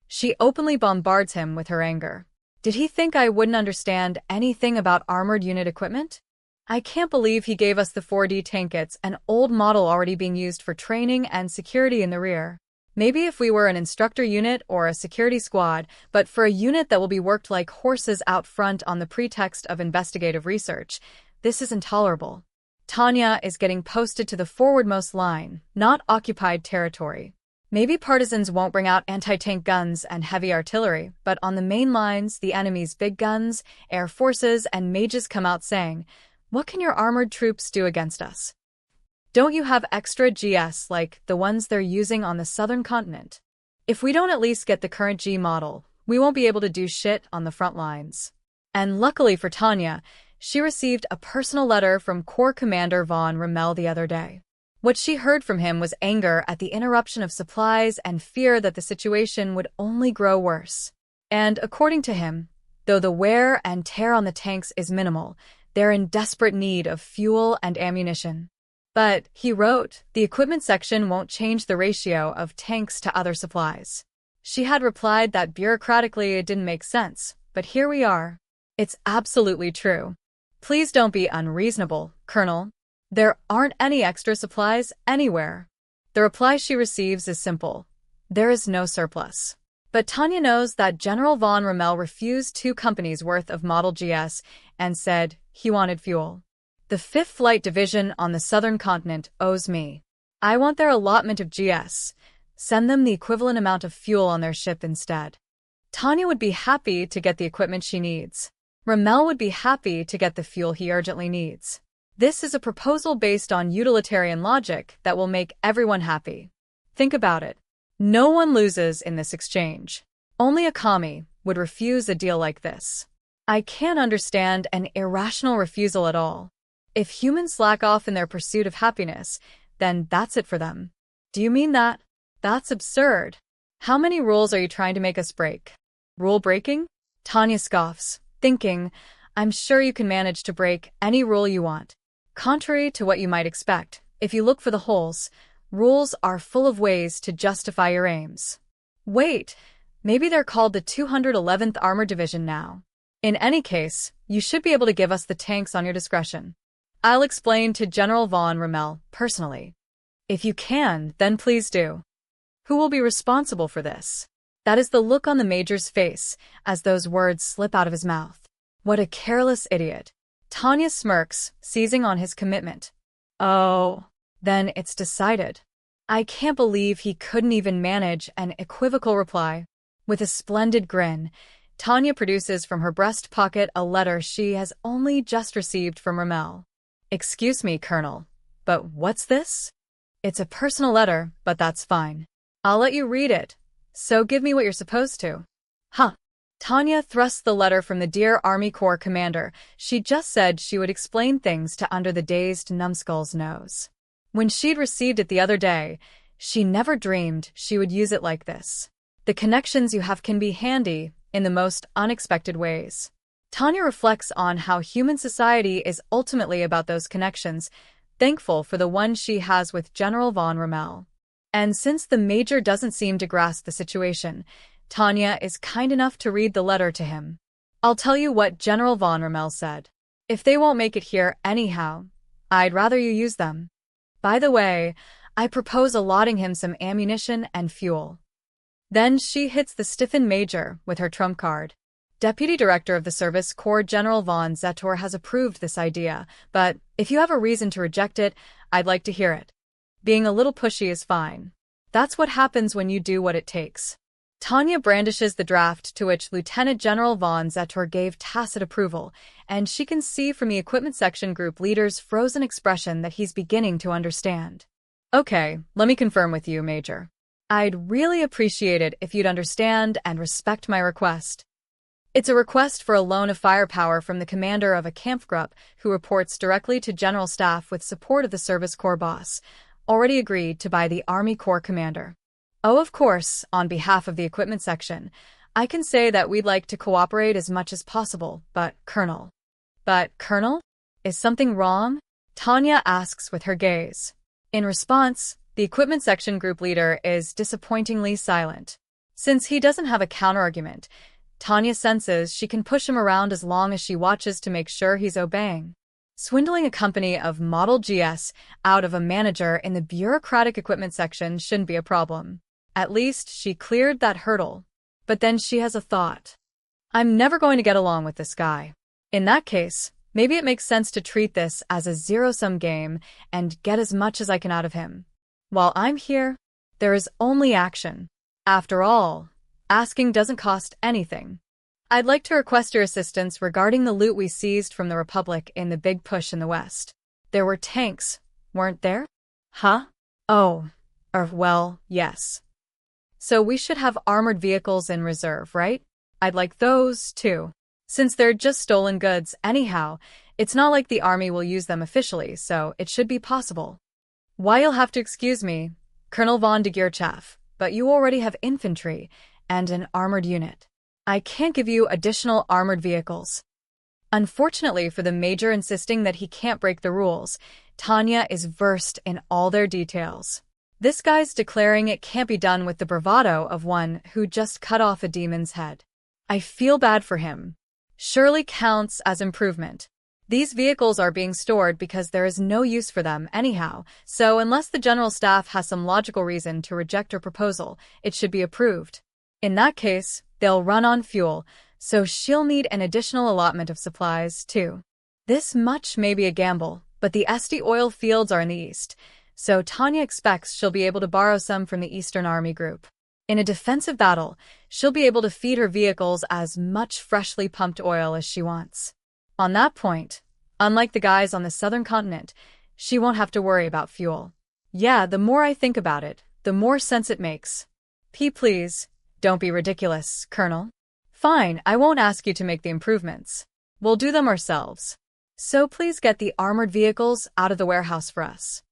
She openly bombards him with her anger. Did he think I wouldn't understand anything about armored unit equipment? I can't believe he gave us the 4D tankets, an old model already being used for training and security in the rear. Maybe if we were an instructor unit or a security squad, but for a unit that will be worked like horses out front on the pretext of investigative research, this is intolerable. Tanya is getting posted to the forwardmost line, not occupied territory. Maybe partisans won't bring out anti-tank guns and heavy artillery, but on the main lines, the enemy's big guns, air forces, and mages come out saying, "What can your armored troops do against us? Don't you have extra GS like the ones they're using on the southern continent? If we don't at least get the current G model, we won't be able to do shit on the front lines." And luckily for Tanya, she received a personal letter from Corps Commander von Rommel the other day. What she heard from him was anger at the interruption of supplies and fear that the situation would only grow worse. And according to him, though the wear and tear on the tanks is minimal, they're in desperate need of fuel and ammunition. But, he wrote, the equipment section won't change the ratio of tanks to other supplies. She had replied that bureaucratically it didn't make sense, but here we are. It's absolutely true. Please don't be unreasonable, Colonel. There aren't any extra supplies anywhere. The reply she receives is simple. There is no surplus. But Tanya knows that General von Rommel refused 2 companies' worth of Model GS and said he wanted fuel. The 5th Flight Division on the southern continent owes me. I want their allotment of GS. Send them the equivalent amount of fuel on their ship instead. Tanya would be happy to get the equipment she needs. Rommel would be happy to get the fuel he urgently needs. This is a proposal based on utilitarian logic that will make everyone happy. Think about it. No one loses in this exchange. Only a commie would refuse a deal like this. I can't understand an irrational refusal at all. If humans slack off in their pursuit of happiness, then that's it for them. Do you mean that? That's absurd. How many rules are you trying to make us break? Rule breaking? Tanya scoffs, thinking, I'm sure you can manage to break any rule you want. Contrary to what you might expect, if you look for the holes, rules are full of ways to justify your aims. Wait, maybe they're called the 211th Armored Division now. In any case, you should be able to give us the tanks on your discretion. I'll explain to General von Rommel personally. If you can, then please do. Who will be responsible for this? That is the look on the Major's face as those words slip out of his mouth. What a careless idiot. Tanya smirks, seizing on his commitment. Oh, then it's decided. I can't believe he couldn't even manage an equivocal reply. With a splendid grin, Tanya produces from her breast pocket a letter she has only just received from Rommel. Excuse me, Colonel, but what's this? It's a personal letter, but that's fine. I'll let you read it, so give me what you're supposed to. Huh. Tanya thrusts the letter from the dear Army Corps commander. She just said she would explain things to under the dazed numbskull's nose. When she'd received it the other day, she never dreamed she would use it like this. The connections you have can be handy in the most unexpected ways. Tanya reflects on how human society is ultimately about those connections, thankful for the one she has with General von Rommel. And since the Major doesn't seem to grasp the situation, Tanya is kind enough to read the letter to him. I'll tell you what General von Rommel said. If they won't make it here anyhow, I'd rather you use them. By the way, I propose allotting him some ammunition and fuel. Then she hits the stiffened Major with her trump card. Deputy Director of the Service Corps General von Zetor has approved this idea, but if you have a reason to reject it, I'd like to hear it. Being a little pushy is fine. That's what happens when you do what it takes. Tanya brandishes the draft to which Lieutenant General von Zetor gave tacit approval, and she can see from the equipment section group leader's frozen expression that he's beginning to understand. Okay, let me confirm with you, Major. I'd really appreciate it if you'd understand and respect my request. It's a request for a loan of firepower from the commander of a Kampfgruppe who reports directly to General Staff with support of the Service Corps boss, already agreed to by the Army Corps commander. Oh, of course, on behalf of the equipment section, I can say that we'd like to cooperate as much as possible, but Colonel. But, Colonel? Is something wrong? Tanya asks with her gaze. In response, the equipment section group leader is disappointingly silent. Since he doesn't have a counterargument, Tanya senses she can push him around as long as she watches to make sure he's obeying. Swindling a company of Model GS out of a manager in the bureaucratic equipment section shouldn't be a problem. At least she cleared that hurdle. But then she has a thought. I'm never going to get along with this guy. In that case, maybe it makes sense to treat this as a zero-sum game and get as much as I can out of him. While I'm here, there is only action. After all, asking doesn't cost anything. I'd like to request your assistance regarding the loot we seized from the Republic in the big push in the West. There were tanks, weren't there? Huh? Oh, well, yes. So we should have armored vehicles in reserve, right? I'd like those, too. Since they're just stolen goods anyhow, it's not like the army will use them officially, so it should be possible. Why, you'll have to excuse me, Colonel von de Geerchaff, but you already have infantry and an armored unit. I can't give you additional armored vehicles. Unfortunately for the Major insisting that he can't break the rules, Tanya is versed in all their details. This guy's declaring it can't be done with the bravado of one who just cut off a demon's head. I feel bad for him. Surely counts as improvement. These vehicles are being stored because there is no use for them anyhow, so unless the General Staff has some logical reason to reject her proposal, it should be approved. In that case, they'll run on fuel, so she'll need an additional allotment of supplies, too. This much may be a gamble, but the SD oil fields are in the east, so Tanya expects she'll be able to borrow some from the Eastern Army Group. In a defensive battle, she'll be able to feed her vehicles as much freshly pumped oil as she wants. On that point, unlike the guys on the southern continent, she won't have to worry about fuel. Yeah, the more I think about it, the more sense it makes. Please, don't be ridiculous, Colonel. Fine, I won't ask you to make the improvements. We'll do them ourselves. So please get the armored vehicles out of the warehouse for us.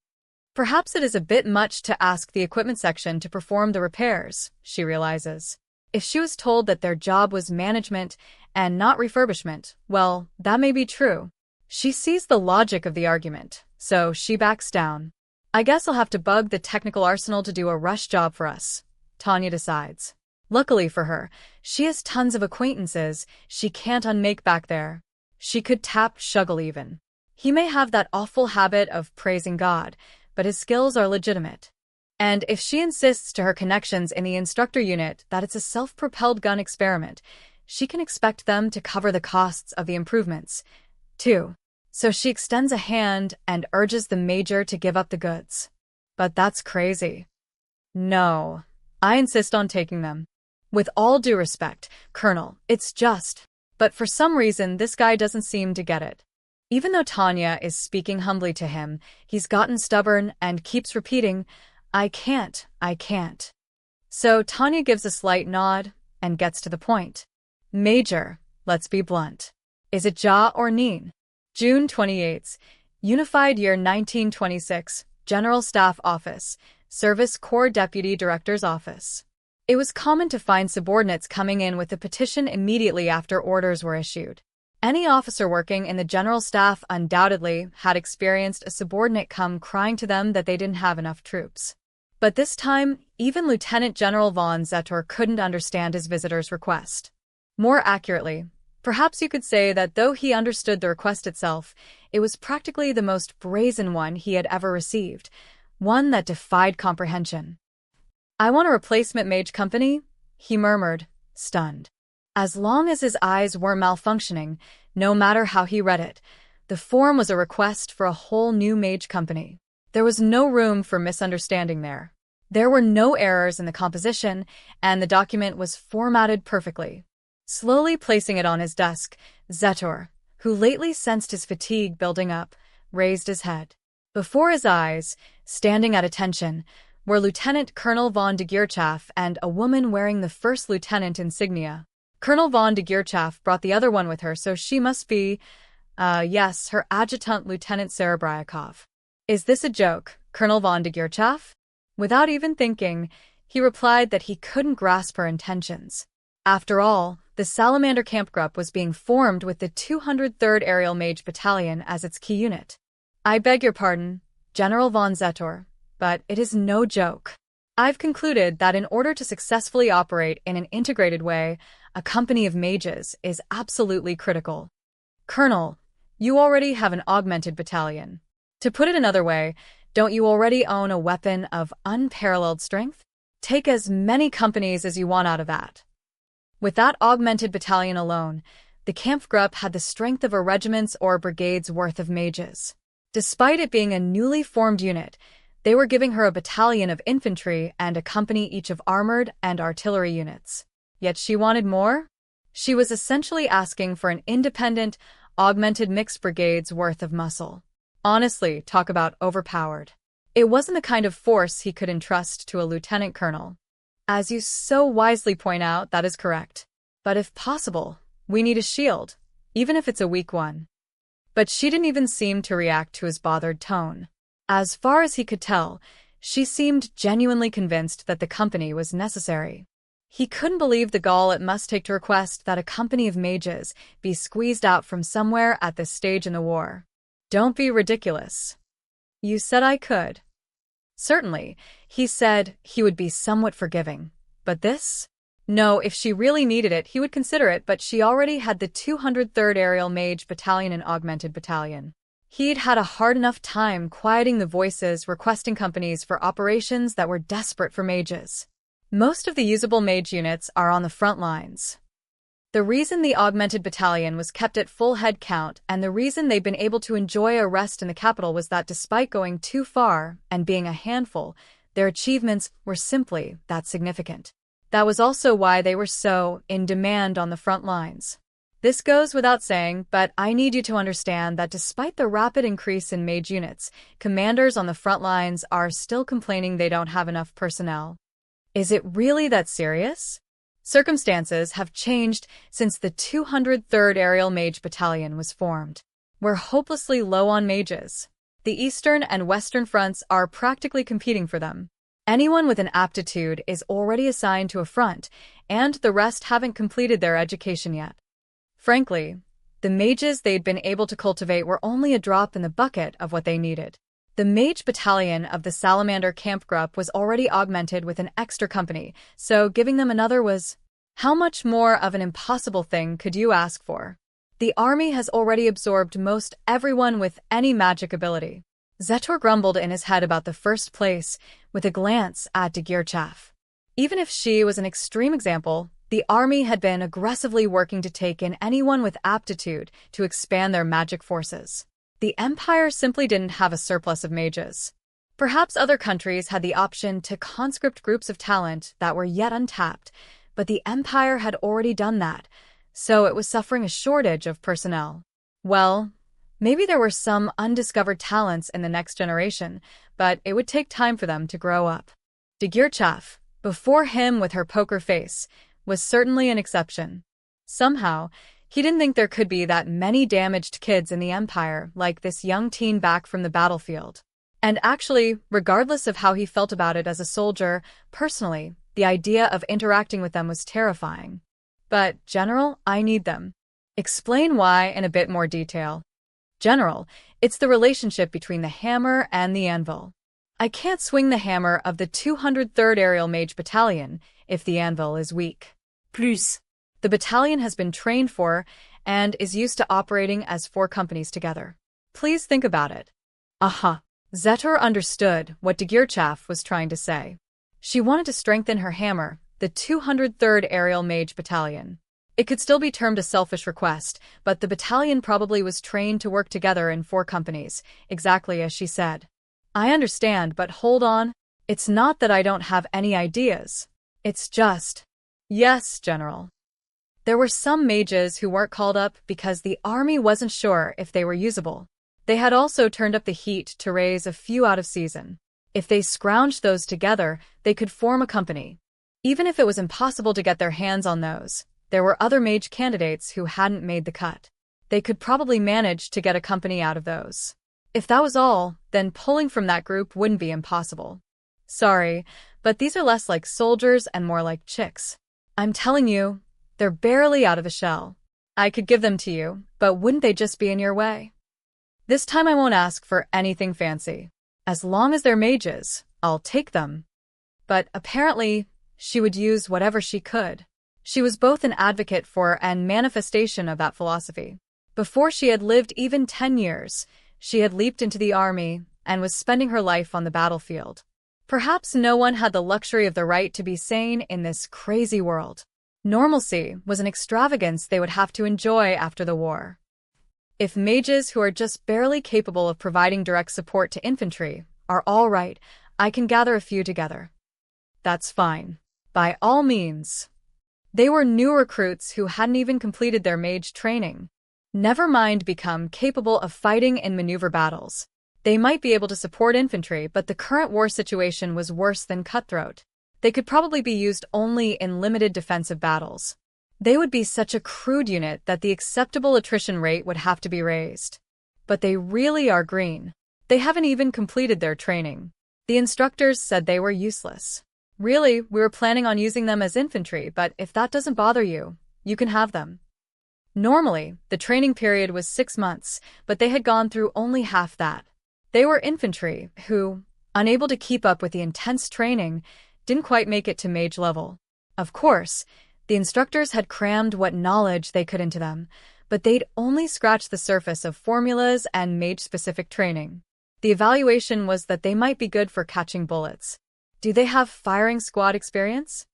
Perhaps it is a bit much to ask the equipment section to perform the repairs, she realizes. If she was told that their job was management and not refurbishment, well, that may be true. She sees the logic of the argument, so she backs down. I guess I'll have to bug the technical arsenal to do a rush job for us, Tanya decides. Luckily for her, she has tons of acquaintances she can't unmake back there. She could tap Shuggle even. He may have that awful habit of praising God, but his skills are legitimate. And if she insists to her connections in the instructor unit that it's a self-propelled gun experiment, she can expect them to cover the costs of the improvements, too. So she extends a hand and urges the Major to give up the goods. But that's crazy. No, I insist on taking them. With all due respect, Colonel, it's just. But for some reason, this guy doesn't seem to get it. Even though Tanya is speaking humbly to him, he's gotten stubborn and keeps repeating, I can't. So Tanya gives a slight nod and gets to the point. Major, let's be blunt. Is it ja or neen? June 28th, Unified Year 1926, General Staff Office, Service Corps Deputy Director's Office. It was common to find subordinates coming in with a petition immediately after orders were issued. Any officer working in the General Staff undoubtedly had experienced a subordinate come crying to them that they didn't have enough troops. But this time, even Lieutenant General von Zetor couldn't understand his visitor's request. More accurately, perhaps you could say that though he understood the request itself, it was practically the most brazen one he had ever received, one that defied comprehension. I want a replacement mage company, he murmured, stunned. As long as his eyes were malfunctioning, no matter how he read it, the form was a request for a whole new mage company. There was no room for misunderstanding there. There were no errors in the composition, and the document was formatted perfectly. Slowly placing it on his desk, Zetor, who lately sensed his fatigue building up, raised his head. Before his eyes, standing at attention, were Lieutenant Colonel von de Geerchaff and a woman wearing the first lieutenant insignia. Colonel von de Geerchaff brought the other one with her, so she must be, yes, her adjutant Lieutenant Serebryakov. Is this a joke, Colonel von de Geerchaff? Without even thinking, he replied that he couldn't grasp her intentions. After all, the Salamander Camp Group was being formed with the 203rd Aerial Mage Battalion as its key unit. I beg your pardon, General von Zetor, but it is no joke. I've concluded that in order to successfully operate in an integrated way, a company of mages is absolutely critical. Colonel, you already have an augmented battalion. To put it another way, don't you already own a weapon of unparalleled strength? Take as many companies as you want out of that. With that augmented battalion alone, the Kampfgruppe had the strength of a regiment's or brigade's worth of mages. Despite it being a newly formed unit, they were giving her a battalion of infantry and a company each of armored and artillery units. Yet she wanted more? She was essentially asking for an independent, augmented mixed brigade's worth of muscle. Honestly, talk about overpowered. It wasn't the kind of force he could entrust to a lieutenant colonel. As you so wisely point out, that is correct. But if possible, we need a shield, even if it's a weak one. But she didn't even seem to react to his bothered tone. As far as he could tell, she seemed genuinely convinced that the company was necessary. He couldn't believe the gall it must take to request that a company of mages be squeezed out from somewhere at this stage in the war. Don't be ridiculous. You said I could. Certainly, he said he would be somewhat forgiving. But this? No, if she really needed it, he would consider it, but she already had the 203rd Aerial Mage Battalion and Augmented Battalion. He'd had a hard enough time quieting the voices requesting companies for operations that were desperate for mages. Most of the usable mage units are on the front lines. The reason the Augmented Battalion was kept at full head count and the reason they'd been able to enjoy a rest in the capital was that despite going too far and being a handful, their achievements were simply that significant. That was also why they were so in demand on the front lines. This goes without saying, but I need you to understand that despite the rapid increase in mage units, commanders on the front lines are still complaining they don't have enough personnel. Is it really that serious? Circumstances have changed since the 203rd Aerial Mage Battalion was formed. We're hopelessly low on mages. The eastern and western fronts are practically competing for them. Anyone with an aptitude is already assigned to a front, and the rest haven't completed their education yet. Frankly, the mages they'd been able to cultivate were only a drop in the bucket of what they needed. The Mage Battalion of the Salamander Camp Group was already augmented with an extra company, so giving them another was... How much more of an impossible thing could you ask for? The army has already absorbed most everyone with any magic ability. Zetor grumbled in his head about the first place, with a glance at Degirchaf. Even if she was an extreme example, the army had been aggressively working to take in anyone with aptitude to expand their magic forces. The Empire simply didn't have a surplus of mages. Perhaps other countries had the option to conscript groups of talent that were yet untapped, but the Empire had already done that, so it was suffering a shortage of personnel. Well, maybe there were some undiscovered talents in the next generation, but it would take time for them to grow up. Degirchaf, before him with her poker face, was certainly an exception. Somehow, he didn't think there could be that many damaged kids in the Empire like this young teen back from the battlefield. And actually, regardless of how he felt about it as a soldier, personally, the idea of interacting with them was terrifying. But, General, I need them. Explain why in a bit more detail. General, it's the relationship between the hammer and the anvil. I can't swing the hammer of the 203rd Aerial Mage Battalion if the anvil is weak. Plus. The battalion has been trained for and is used to operating as 4 companies together. Please think about it. Aha. Zetor understood what Degirchaf was trying to say. She wanted to strengthen her hammer, the 203rd Aerial Mage Battalion. It could still be termed a selfish request, but the battalion probably was trained to work together in 4 companies, exactly as she said. I understand, but hold on. It's not that I don't have any ideas. It's just... Yes, General. There were some mages who weren't called up because the army wasn't sure if they were usable. They had also turned up the heat to raise a few out of season. If they scrounged those together, they could form a company. Even if it was impossible to get their hands on those, there were other mage candidates who hadn't made the cut. They could probably manage to get a company out of those. If that was all, then pulling from that group wouldn't be impossible. Sorry, but these are less like soldiers and more like chicks. I'm telling you, they're barely out of the shell. I could give them to you, but wouldn't they just be in your way? This time I won't ask for anything fancy. As long as they're mages, I'll take them. But apparently, she would use whatever she could. She was both an advocate for and manifestation of that philosophy. Before she had lived even 10 years, she had leaped into the army and was spending her life on the battlefield. Perhaps no one had the luxury of the right to be sane in this crazy world. Normalcy was an extravagance they would have to enjoy after the war. If mages who are just barely capable of providing direct support to infantry are all right, I can gather a few together. That's fine. By all means. They were new recruits who hadn't even completed their mage training. Never mind become capable of fighting in maneuver battles. They might be able to support infantry, but the current war situation was worse than cutthroat. They could probably be used only in limited defensive battles. They would be such a crude unit that the acceptable attrition rate would have to be raised. But they really are green. They haven't even completed their training. The instructors said they were useless. Really, we were planning on using them as infantry, but if that doesn't bother you, you can have them. Normally, the training period was 6 months, but they had gone through only half that. They were infantry who, unable to keep up with the intense training, didn't quite make it to mage level. Of course, the instructors had crammed what knowledge they could into them, but they'd only scratched the surface of formulas and mage-specific training. The evaluation was that they might be good for catching bullets. Do they have firing squad experience?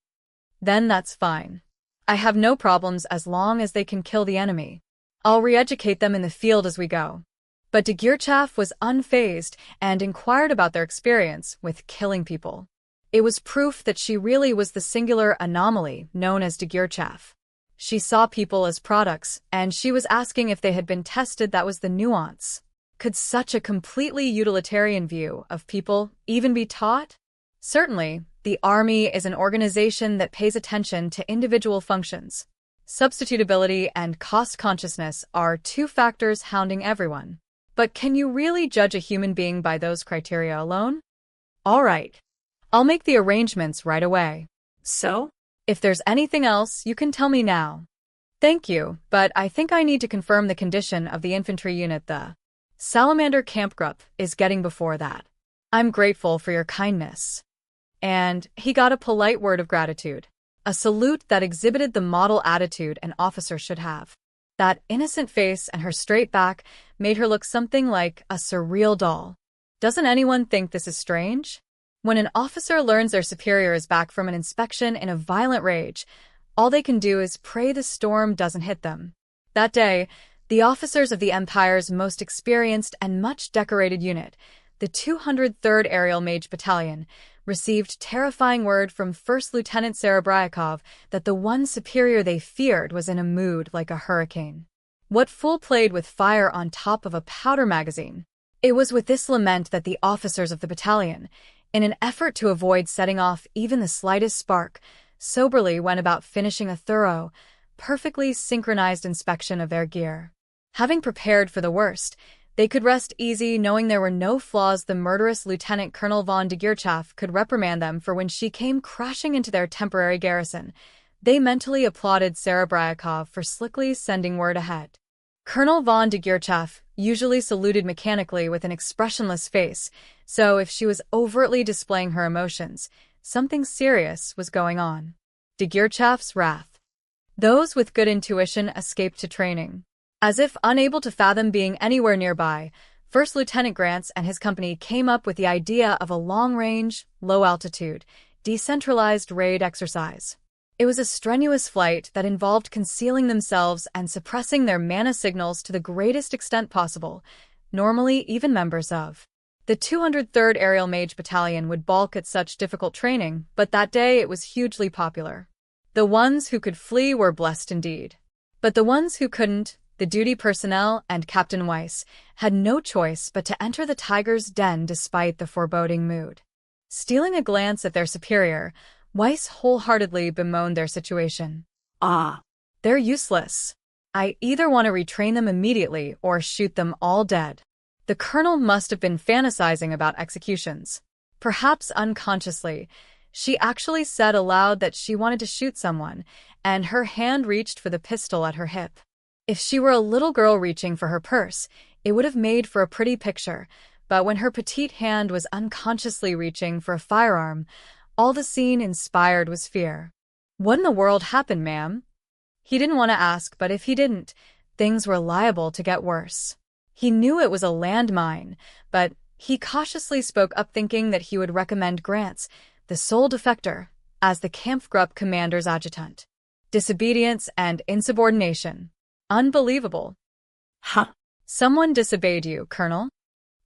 Then that's fine. I have no problems as long as they can kill the enemy. I'll re-educate them in the field as we go. But Degirchav was unfazed and inquired about their experience with killing people. It was proof that she really was the singular anomaly known as Degirchav. She saw people as products, and she was asking if they had been tested. That was the nuance. Could such a completely utilitarian view of people even be taught? Certainly, the Army is an organization that pays attention to individual functions. Substitutability and cost consciousness are two factors hounding everyone. But can you really judge a human being by those criteria alone? All right. I'll make the arrangements right away. So? If there's anything else, you can tell me now. Thank you, but I think I need to confirm the condition of the infantry unit. The Salamander Kampfgruppe is getting before that. I'm grateful for your kindness. And he got a polite word of gratitude, a salute that exhibited the model attitude an officer should have. That innocent face and her straight back made her look something like a surreal doll. Doesn't anyone think this is strange? When an officer learns their superior is back from an inspection in a violent rage, all they can do is pray the storm doesn't hit them. That day, the officers of the Empire's most experienced and much decorated unit, the 203rd Aerial Mage Battalion, received terrifying word from First Lieutenant Serebryakov that the one superior they feared was in a mood like a hurricane. What fool played with fire on top of a powder magazine? It was with this lament that the officers of the battalion, in an effort to avoid setting off even the slightest spark, soberly went about finishing a thorough, perfectly synchronized inspection of their gear. Having prepared for the worst, they could rest easy knowing there were no flaws. The murderous Lieutenant Colonel von Degirchav could reprimand them for when she came crashing into their temporary garrison. They mentally applauded Serebryakov for slickly sending word ahead. Colonel von Degirchav usually saluted mechanically with an expressionless face, so if she was overtly displaying her emotions, something serious was going on. Degirchav's wrath. Those with good intuition escaped to training. As if unable to fathom being anywhere nearby, First Lieutenant Grants and his company came up with the idea of a long-range, low-altitude, decentralized raid exercise. It was a strenuous flight that involved concealing themselves and suppressing their mana signals to the greatest extent possible. Normally, even members of the 203rd Aerial Mage Battalion would balk at such difficult training, but that day it was hugely popular. The ones who could flee were blessed indeed. But the ones who couldn't, the duty personnel and Captain Weiss, had no choice but to enter the tiger's den despite the foreboding mood. Stealing a glance at their superior, Weiss wholeheartedly bemoaned their situation. They're useless. I either want to retrain them immediately or shoot them all dead. The colonel must have been fantasizing about executions. Perhaps unconsciously, she actually said aloud that she wanted to shoot someone, and her hand reached for the pistol at her hip. If she were a little girl reaching for her purse, it would have made for a pretty picture, but when her petite hand was unconsciously reaching for a firearm, all the scene inspired was fear. What in the world happened, ma'am? He didn't want to ask, but if he didn't, things were liable to get worse. He knew it was a landmine, but he cautiously spoke up thinking that he would recommend Grants, the sole defector, as the Kampfgruppe commander's adjutant. Disobedience and insubordination. Unbelievable. Someone disobeyed you, Colonel?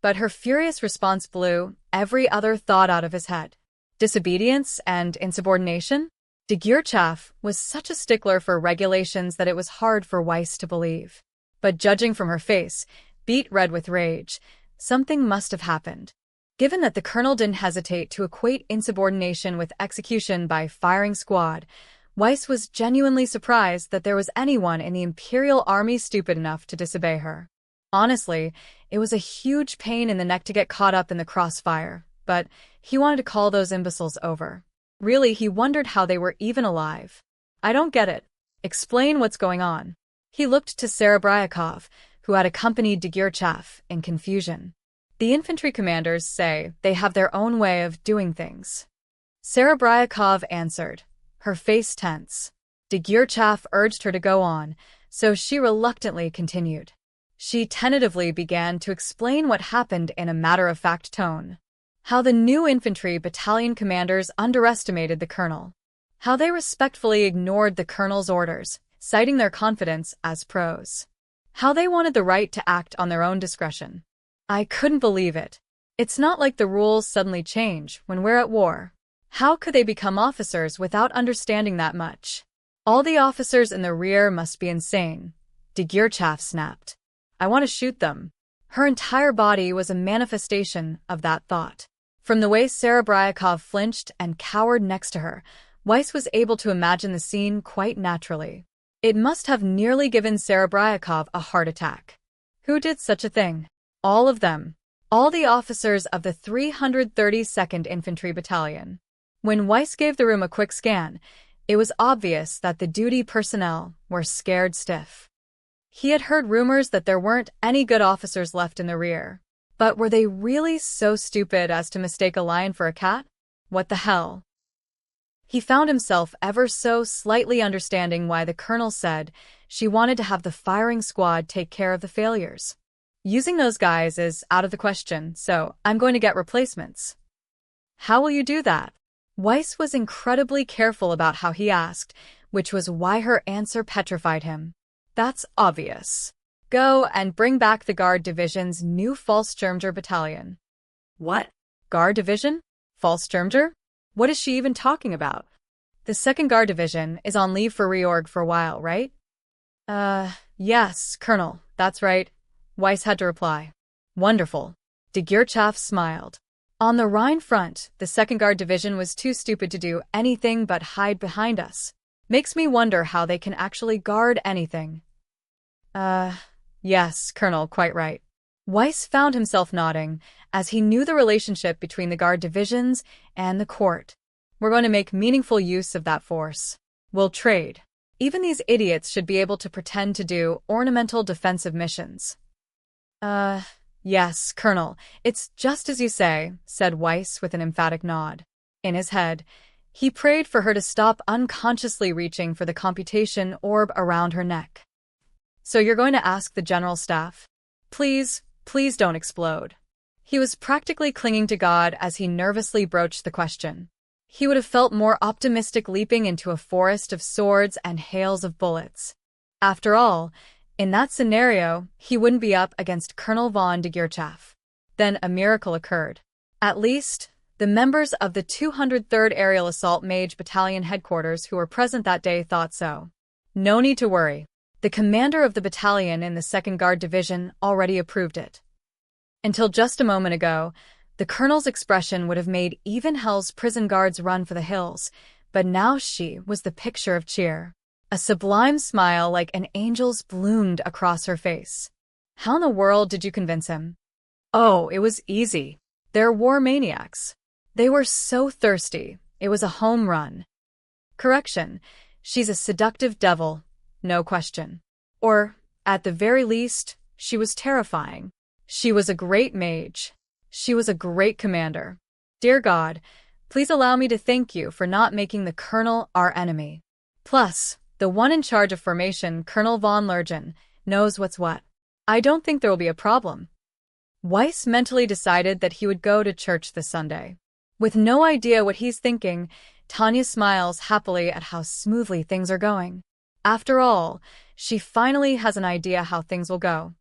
But her furious response blew every other thought out of his head. Disobedience and insubordination? Degirchav was such a stickler for regulations that it was hard for Weiss to believe. But judging from her face, beet red with rage, something must have happened. Given that the colonel didn't hesitate to equate insubordination with execution by firing squad, Weiss was genuinely surprised that there was anyone in the Imperial Army stupid enough to disobey her. Honestly, it was a huge pain in the neck to get caught up in the crossfire, but he wanted to call those imbeciles over. Really, he wondered how they were even alive. I don't get it. Explain what's going on. He looked to Serebryakov, who had accompanied Degirchav, in confusion. The infantry commanders say they have their own way of doing things. Serebryakov answered, her face tense. Degirchav urged her to go on, so she reluctantly continued. She tentatively began to explain what happened in a matter-of-fact tone. How the new infantry battalion commanders underestimated the colonel. How they respectfully ignored the colonel's orders, citing their confidence as pros. How they wanted the right to act on their own discretion. I couldn't believe it. It's not like the rules suddenly change when we're at war. How could they become officers without understanding that much? All the officers in the rear must be insane. Degirchav snapped. I want to shoot them. Her entire body was a manifestation of that thought. From the way Serebryakov flinched and cowered next to her, Weiss was able to imagine the scene quite naturally. It must have nearly given Serebryakov a heart attack. Who did such a thing? All of them. All the officers of the 332nd Infantry Battalion. When Weiss gave the room a quick scan, it was obvious that the duty personnel were scared stiff. He had heard rumors that there weren't any good officers left in the rear. But were they really so stupid as to mistake a lion for a cat? What the hell? He found himself ever so slightly understanding why the colonel said she wanted to have the firing squad take care of the failures. Using those guys is out of the question, so I'm going to get replacements. How will you do that? Weiss was incredibly careful about how he asked, which was why her answer petrified him. That's obvious. Go and bring back the Guard Division's new Fallschirmjäger battalion. What? Guard Division? Fallschirmjäger? What is she even talking about? The 2nd Guard Division is on leave for reorg for a while, right? Yes, Colonel, that's right. Weiss had to reply. Wonderful. Degirchav smiled. On the Rhine front, the 2nd Guard Division was too stupid to do anything but hide behind us. Makes me wonder how they can actually guard anything. Yes, Colonel, quite right. Weiss found himself nodding, as he knew the relationship between the Guard Divisions and the court. We're going to make meaningful use of that force. We'll trade. Even these idiots should be able to pretend to do ornamental defensive missions. Yes, Colonel, it's just as you say, said Weiss with an emphatic nod. In his head, he prayed for her to stop unconsciously reaching for the computation orb around her neck. So you're going to ask the General Staff? Please don't explode. He was practically clinging to God as he nervously broached the question. He would have felt more optimistic leaping into a forest of swords and hails of bullets. After all, in that scenario, he wouldn't be up against Colonel von Degirchav. Then a miracle occurred. At least, the members of the 203rd Aerial Assault Mage Battalion headquarters who were present that day thought so. No need to worry. The commander of the battalion in the 2nd Guard Division already approved it. Until just a moment ago, the colonel's expression would have made even Hell's prison guards run for the hills, but now she was the picture of cheer. A sublime smile like an angel's bloomed across her face. How in the world did you convince him? Oh, it was easy. They're war maniacs. They were so thirsty, it was a home run. Correction, she's a seductive devil, no question. Or, at the very least, she was terrifying. She was a great mage. She was a great commander. Dear God, please allow me to thank you for not making the colonel our enemy. Plus, the one in charge of formation, Colonel von Lergen, knows what's what. I don't think there will be a problem. Weiss mentally decided that he would go to church this Sunday. With no idea what he's thinking, Tanya smiles happily at how smoothly things are going. After all, she finally has an idea how things will go.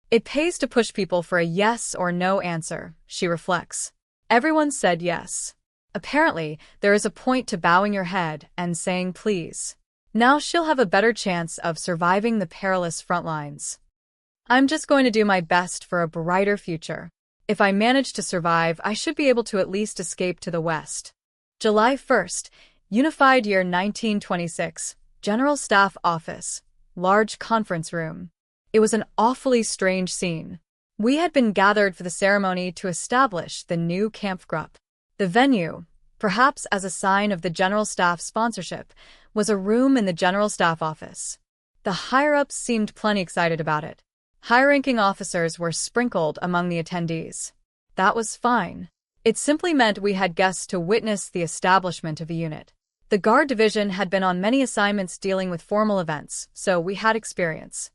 It pays to push people for a yes or no answer, she reflects. Everyone said yes. Apparently, there is a point to bowing your head and saying please. Now she'll have a better chance of surviving the perilous front lines. I'm just going to do my best for a brighter future. If I manage to survive, I should be able to at least escape to the west. July 1st, Unified Year 1926, General Staff Office, large conference room. It was an awfully strange scene. We had been gathered for the ceremony to establish the new Kampfgruppe. The venue, perhaps as a sign of the General Staff sponsorship, was a room in the General Staff office. The higher-ups seemed plenty excited about it. High-ranking officers were sprinkled among the attendees. That was fine. It simply meant we had guests to witness the establishment of a unit. The Guard Division had been on many assignments dealing with formal events, so we had experience.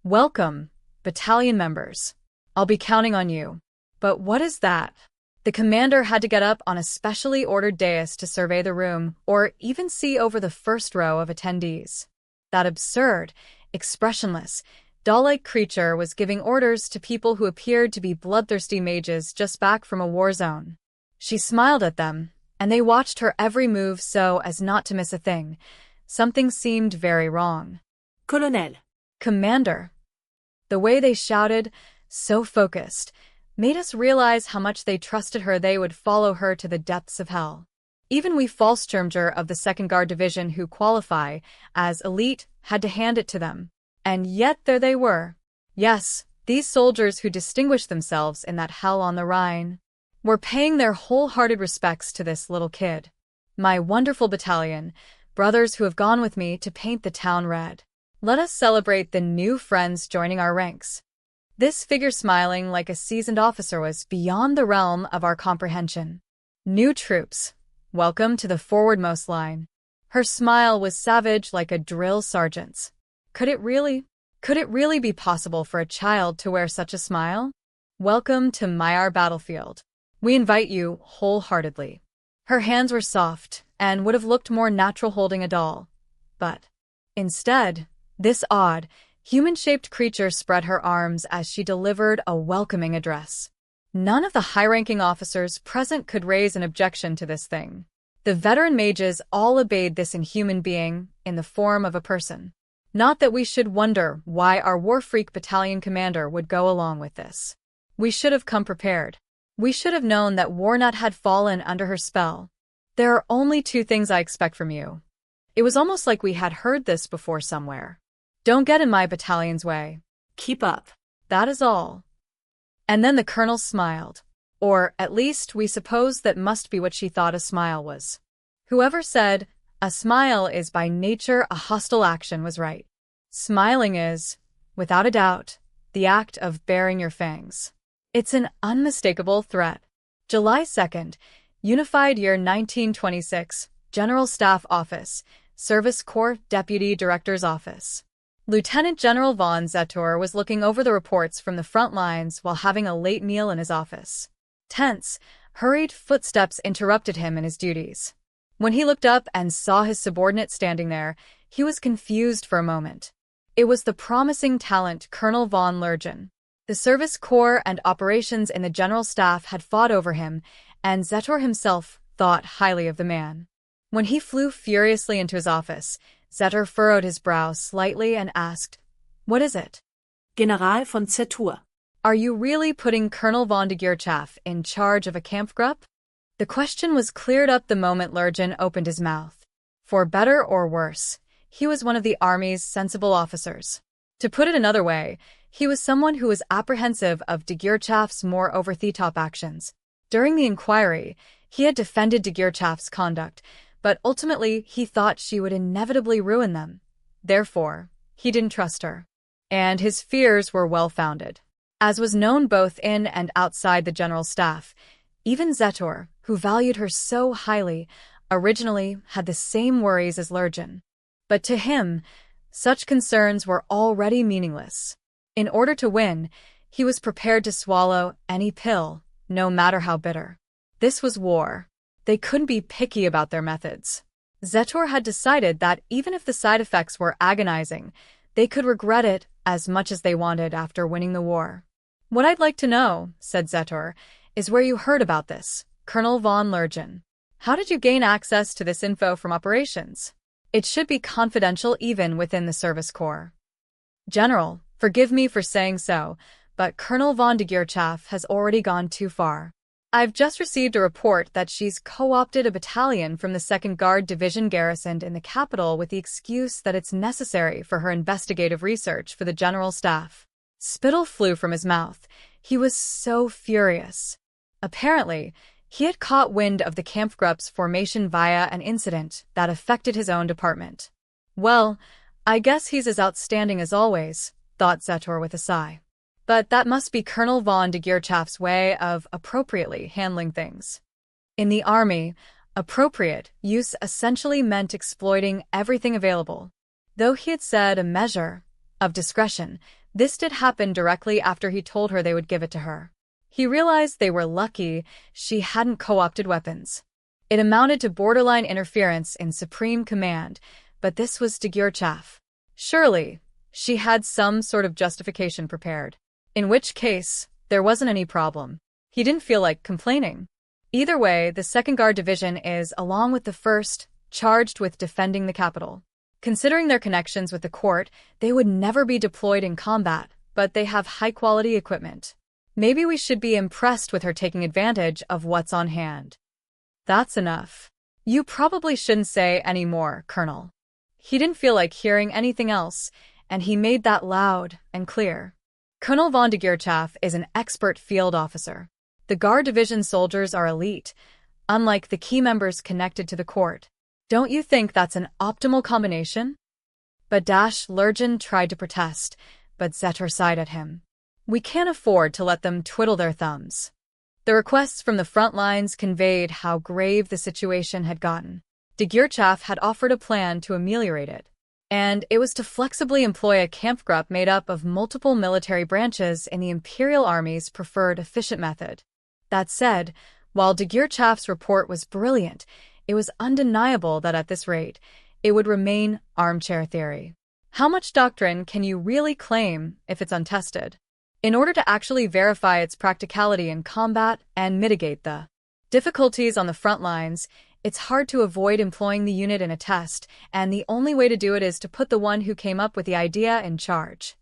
Welcome, battalion members. I'll be counting on you. But what is that? The commander had to get up on a specially ordered dais to survey the room, or even see over the first row of attendees. That absurd, expressionless, doll-like creature was giving orders to people who appeared to be bloodthirsty mages just back from a war zone. She smiled at them, and they watched her every move so as not to miss a thing. Something seemed very wrong. Colonel. Commander. The way they shouted, so focused, made us realize how much they trusted her. They would follow her to the depths of hell. Even we Fallschirmjäger of the 2nd Guard Division who qualify as elite had to hand it to them. And yet there they were. Yes, these soldiers who distinguished themselves in that hell on the Rhine were paying their wholehearted respects to this little kid. My wonderful battalion, brothers who have gone with me to paint the town red. Let us celebrate the new friends joining our ranks. This figure smiling like a seasoned officer was beyond the realm of our comprehension. New troops, welcome to the forwardmost line. Her smile was savage like a drill sergeant's. Could it really be possible for a child to wear such a smile? Welcome to our battlefield. We invite you wholeheartedly. Her hands were soft and would have looked more natural holding a doll. But instead, this odd, human-shaped creature spread her arms as she delivered a welcoming address. None of the high-ranking officers present could raise an objection to this thing. The veteran mages all obeyed this inhuman being in the form of a person. Not that we should wonder why our war-freak battalion commander would go along with this. We should have come prepared. We should have known that Warnut had fallen under her spell. There are only 2 things I expect from you. It was almost like we had heard this before somewhere. Don't get in my battalion's way. Keep up. That is all. And then the colonel smiled. Or, at least, we suppose that must be what she thought a smile was. Whoever said, a smile is by nature a hostile action was right. Smiling is, without a doubt, the act of baring your fangs. It's an unmistakable threat. July 2nd, Unified Year 1926, General Staff Office, Service Corps Deputy Director's Office. Lieutenant General von Zetor was looking over the reports from the front lines while having a late meal in his office. Tense, hurried footsteps interrupted him in his duties. When he looked up and saw his subordinate standing there, he was confused for a moment. It was the promising talent Colonel von Lergen. The Service Corps and operations in the General Staff had fought over him, and Zetor himself thought highly of the man. When he flew furiously into his office, Zetor furrowed his brow slightly and asked, "What is it?" General von Zetor. Are you really putting Colonel von de Geerchaf in charge of a Kampfgruppe? The question was cleared up the moment Lergen opened his mouth. For better or worse, he was one of the Army's sensible officers. To put it another way, he was someone who was apprehensive of de Geerchaf's more over-the-top actions. During the inquiry, he had defended de Geerchaf's conduct, but ultimately he thought she would inevitably ruin them. Therefore, he didn't trust her. And his fears were well-founded. As was known both in and outside the General Staff, even Zetor, who valued her so highly, originally had the same worries as Lergen. But to him, such concerns were already meaningless. In order to win, he was prepared to swallow any pill, no matter how bitter. This was war. They couldn't be picky about their methods. Zetor had decided that even if the side effects were agonizing, they could regret it as much as they wanted after winning the war. "What I'd like to know," said Zetor, "is where you heard about this, Colonel von Lergen. How did you gain access to this info from operations? It should be confidential even within the Service Corps." "General, forgive me for saying so, but Colonel von de Geerchaf has already gone too far. I've just received a report that she's co-opted a battalion from the 2nd Guard Division garrisoned in the capital with the excuse that it's necessary for her investigative research for the General Staff." Spittle flew from his mouth. He was so furious. Apparently, he had caught wind of the Kampfgruppe's formation via an incident that affected his own department. Well, I guess he's as outstanding as always, thought Zetor with a sigh. But that must be Colonel von de Geerchaf's way of appropriately handling things. In the Army, Appropriate use essentially meant exploiting everything available. Though he had said a measure of discretion, this did happen directly after he told her they would give it to her. He realized they were lucky she hadn't co-opted weapons. It amounted to borderline interference in supreme command, but this was Degurchav. Surely, she had some sort of justification prepared. In which case, there wasn't any problem. He didn't feel like complaining. Either way, the 2nd Guard Division is, along with the 1st, charged with defending the capital. Considering their connections with the court, they would never be deployed in combat, but they have high-quality equipment. Maybe we should be impressed with her taking advantage of what's on hand. That's enough. You probably shouldn't say any more, Colonel. He didn't feel like hearing anything else, and he made that loud and clear. Colonel von Degurchav is an expert field officer. The Guard Division soldiers are elite, unlike the key members connected to the court. Don't you think that's an optimal combination? But Lurjan tried to protest, but Zetor sighed at him. We can't afford to let them twiddle their thumbs. The requests from the front lines conveyed how grave the situation had gotten. Degurchav had offered a plan to ameliorate it, and it was to flexibly employ a Kampfgruppe made up of multiple military branches in the Imperial Army's preferred efficient method. That said, while Degurchav's report was brilliant, it was undeniable that at this rate, it would remain armchair theory. How much doctrine can you really claim if it's untested? In order to actually verify its practicality in combat and mitigate the difficulties on the front lines, it's hard to avoid employing the unit in a test, and the only way to do it is to put the one who came up with the idea in charge.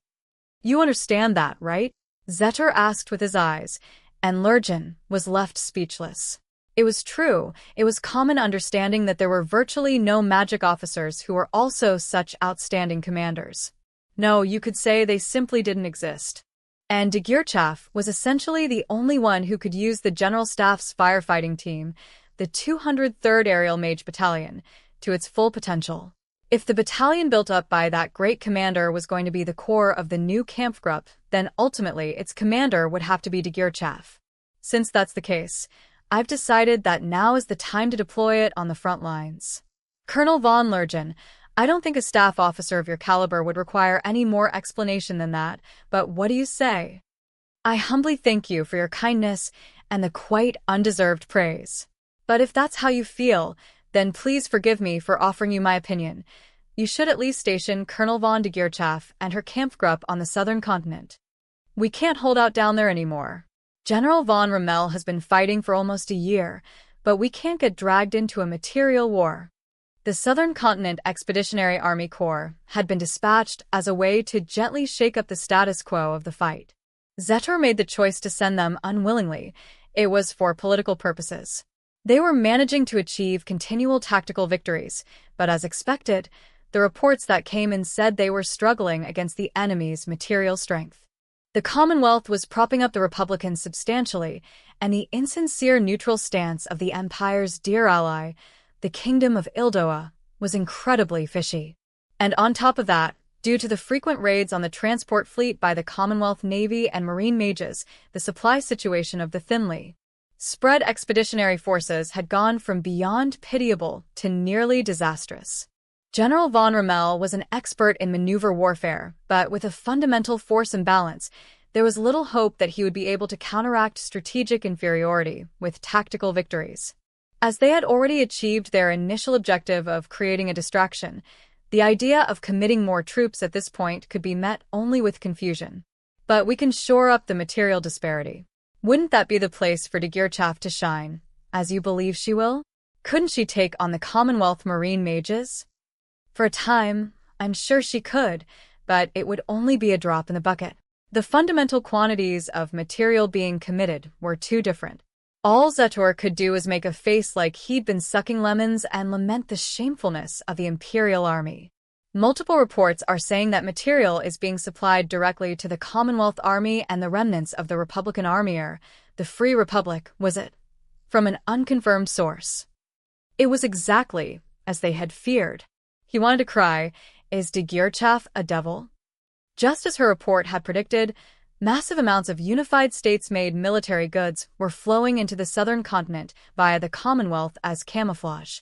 You understand that, right? Zetor asked with his eyes, and Lurjan was left speechless. It was true. It was common understanding that there were virtually no magic officers who were also such outstanding commanders. No, you could say they simply didn't exist. And Degurchav was essentially the only one who could use the General Staff's firefighting team, the 203rd Aerial Mage Battalion, to its full potential. If the battalion built up by that great commander was going to be the core of the new Kampfgruppe, then ultimately its commander would have to be Degurchav. Since that's the case, I've decided that now is the time to deploy it on the front lines. Colonel von Lurjan, I don't think a staff officer of your caliber would require any more explanation than that, but what do you say? I humbly thank you for your kindness and the quite undeserved praise. But if that's how you feel, then please forgive me for offering you my opinion. You should at least station Colonel von Degurchav and her Kampfgruppe on the southern continent. We can't hold out down there anymore. General von Rommel has been fighting for almost a year, but we can't get dragged into a material war. The Southern Continent Expeditionary Army Corps had been dispatched as a way to gently shake up the status quo of the fight. Zetor made the choice to send them unwillingly. It was for political purposes. They were managing to achieve continual tactical victories, but as expected, the reports that came in said they were struggling against the enemy's material strength. The Commonwealth was propping up the Republicans substantially, and the insincere neutral stance of the Empire's dear ally, the Kingdom of Ildoa, was incredibly fishy. And on top of that, due to the frequent raids on the transport fleet by the Commonwealth Navy and Marine Mages, the supply situation of the thinly spread expeditionary forces had gone from beyond pitiable to nearly disastrous. General von Rommel was an expert in maneuver warfare, but with a fundamental force imbalance, there was little hope that he would be able to counteract strategic inferiority with tactical victories. As they had already achieved their initial objective of creating a distraction, the idea of committing more troops at this point could be met only with confusion. But we can shore up the material disparity. Wouldn't that be the place for Degurchav to shine, as you believe she will? Couldn't she take on the Commonwealth Marine Mages? For a time, I'm sure she could, but it would only be a drop in the bucket. The fundamental quantities of material being committed were too different. All Zetor could do was make a face like he'd been sucking lemons and lament the shamefulness of the Imperial Army. Multiple reports are saying that material is being supplied directly to the Commonwealth Army and the remnants of the Republican Army, the Free Republic, was it? From an unconfirmed source. It was exactly as they had feared. He wanted to cry, is Degurchav a devil? Just as her report had predicted, Massive amounts of United States-made military goods were flowing into the southern continent via the Commonwealth as camouflage.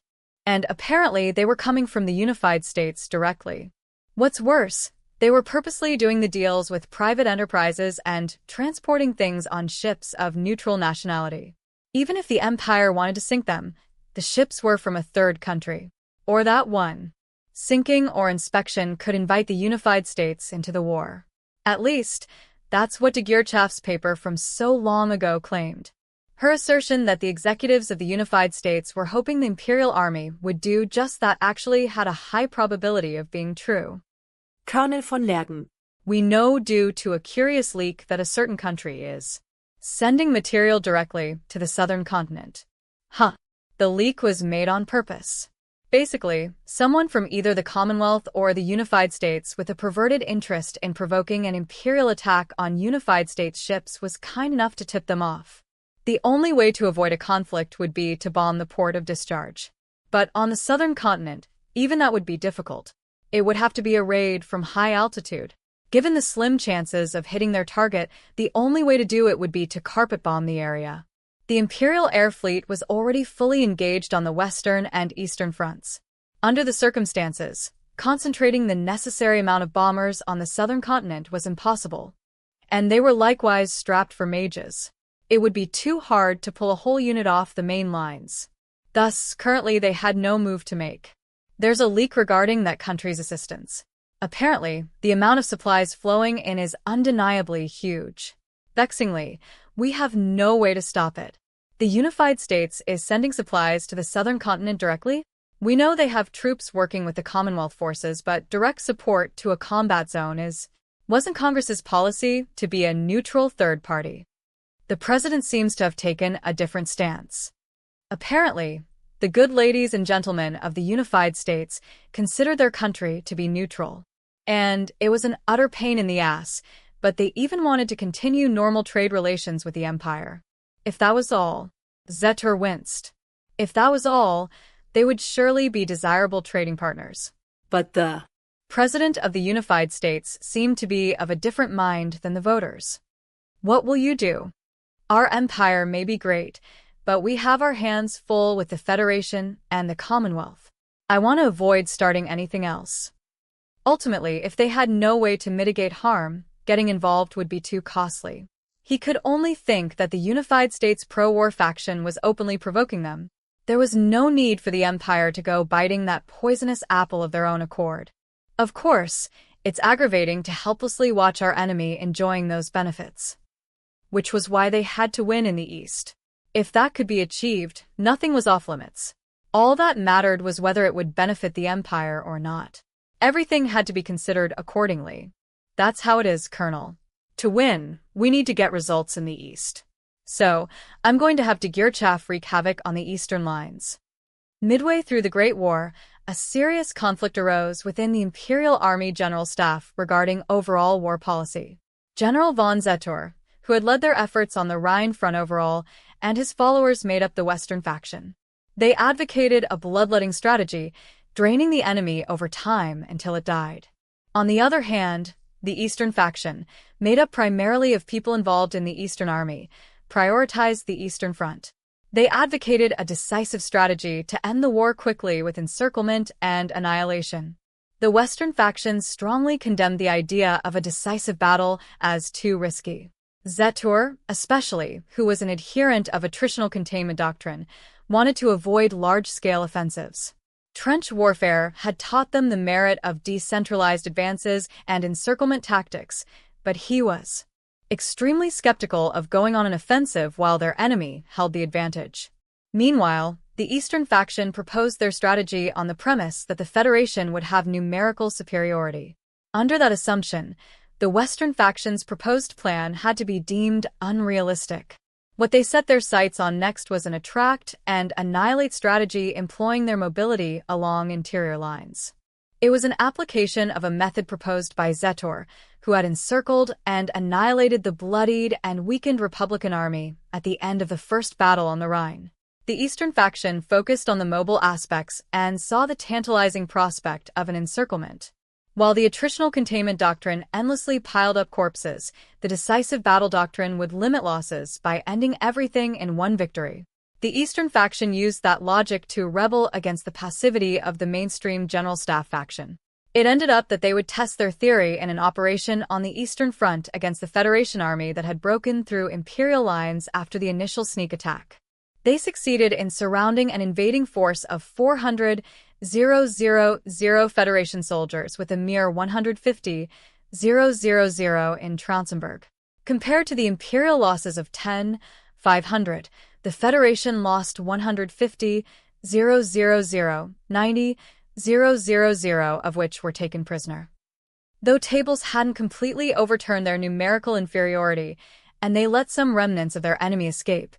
And apparently they were coming from the United States directly. What's worse, they were purposely doing the deals with private enterprises and transporting things on ships of neutral nationality. Even if the Empire wanted to sink them, the ships were from a third country. Or that one. Sinking or inspection could invite the United States into the war. At least, that's what de Guercheff's paper from so long ago claimed. Her assertion that the executives of the United States were hoping the Imperial Army would do just that actually had a high probability of being true. Colonel von Lergen. We know due to a curious leak that a certain country is sending material directly to the southern continent. The leak was made on purpose. Basically, someone from either the Commonwealth or the United States with a perverted interest in provoking an Imperial attack on United States ships was kind enough to tip them off. The only way to avoid a conflict would be to bomb the port of discharge. But on the southern continent, even that would be difficult. It would have to be a raid from high altitude. Given the slim chances of hitting their target, the only way to do it would be to carpet bomb the area. The Imperial Air Fleet was already fully engaged on the western and eastern fronts. Under the circumstances, concentrating the necessary amount of bombers on the southern continent was impossible. And they were likewise strapped for mages. It would be too hard to pull a whole unit off the main lines. Thus, currently they had no move to make. There's a leak regarding that country's assistance. Apparently, the amount of supplies flowing in is undeniably huge. Vexingly, we have no way to stop it. The United States is sending supplies to the southern continent directly. We know they have troops working with the Commonwealth forces, but direct support to a combat zone wasn't Congress's policy to be a neutral third party. The president seems to have taken a different stance. Apparently, the good ladies and gentlemen of the United States considered their country to be neutral. And it was an utter pain in the ass, but they even wanted to continue normal trade relations with the Empire. If that was all, Zetor winced. If that was all, they would surely be desirable trading partners. But the President of the United States seemed to be of a different mind than the voters. What will you do? Our empire may be great, but we have our hands full with the Federation and the Commonwealth. I want to avoid starting anything else. Ultimately, if they had no way to mitigate harm, getting involved would be too costly. He could only think that the United States pro-war faction was openly provoking them. There was no need for the Empire to go biting that poisonous apple of their own accord. Of course, it's aggravating to helplessly watch our enemy enjoying those benefits. Which was why they had to win in the East. If that could be achieved, nothing was off-limits. All that mattered was whether it would benefit the Empire or not. Everything had to be considered accordingly. That's how it is, Colonel. To win, we need to get results in the East. So, I'm going to have de Guercheff wreak havoc on the eastern lines. Midway through the Great War, a serious conflict arose within the Imperial Army General Staff regarding overall war policy. General von Zetor, who had led their efforts on the Rhine front overall, and his followers made up the Western faction. They advocated a bloodletting strategy, draining the enemy over time until it died. On the other hand, the Eastern faction, made up primarily of people involved in the Eastern Army, prioritized the Eastern Front. They advocated a decisive strategy to end the war quickly with encirclement and annihilation. The Western factions strongly condemned the idea of a decisive battle as too risky. Zetor, especially, who was an adherent of attritional containment doctrine, wanted to avoid large-scale offensives. Trench warfare had taught them the merit of decentralized advances and encirclement tactics, but he was extremely skeptical of going on an offensive while their enemy held the advantage. Meanwhile, the Eastern faction proposed their strategy on the premise that the Federation would have numerical superiority. Under that assumption, the Western faction's proposed plan had to be deemed unrealistic. What they set their sights on next was an attract and annihilate strategy employing their mobility along interior lines. It was an application of a method proposed by Zetor, who had encircled and annihilated the bloodied and weakened Republican army at the end of the First Battle on the Rhine. The Eastern faction focused on the mobile aspects and saw the tantalizing prospect of an encirclement. While the attritional containment doctrine endlessly piled up corpses, the decisive battle doctrine would limit losses by ending everything in one victory. The Eastern faction used that logic to rebel against the passivity of the mainstream General Staff faction. It ended up that they would test their theory in an operation on the Eastern Front against the Federation Army that had broken through Imperial lines after the initial sneak attack. They succeeded in surrounding an invading force of 400,000 Federation soldiers with a mere 150,000 in Traunsberg. Compared to the Imperial losses of 10,500, the Federation lost 150,000, 90,000 of which were taken prisoner. Though tables hadn't completely overturned their numerical inferiority, and they let some remnants of their enemy escape,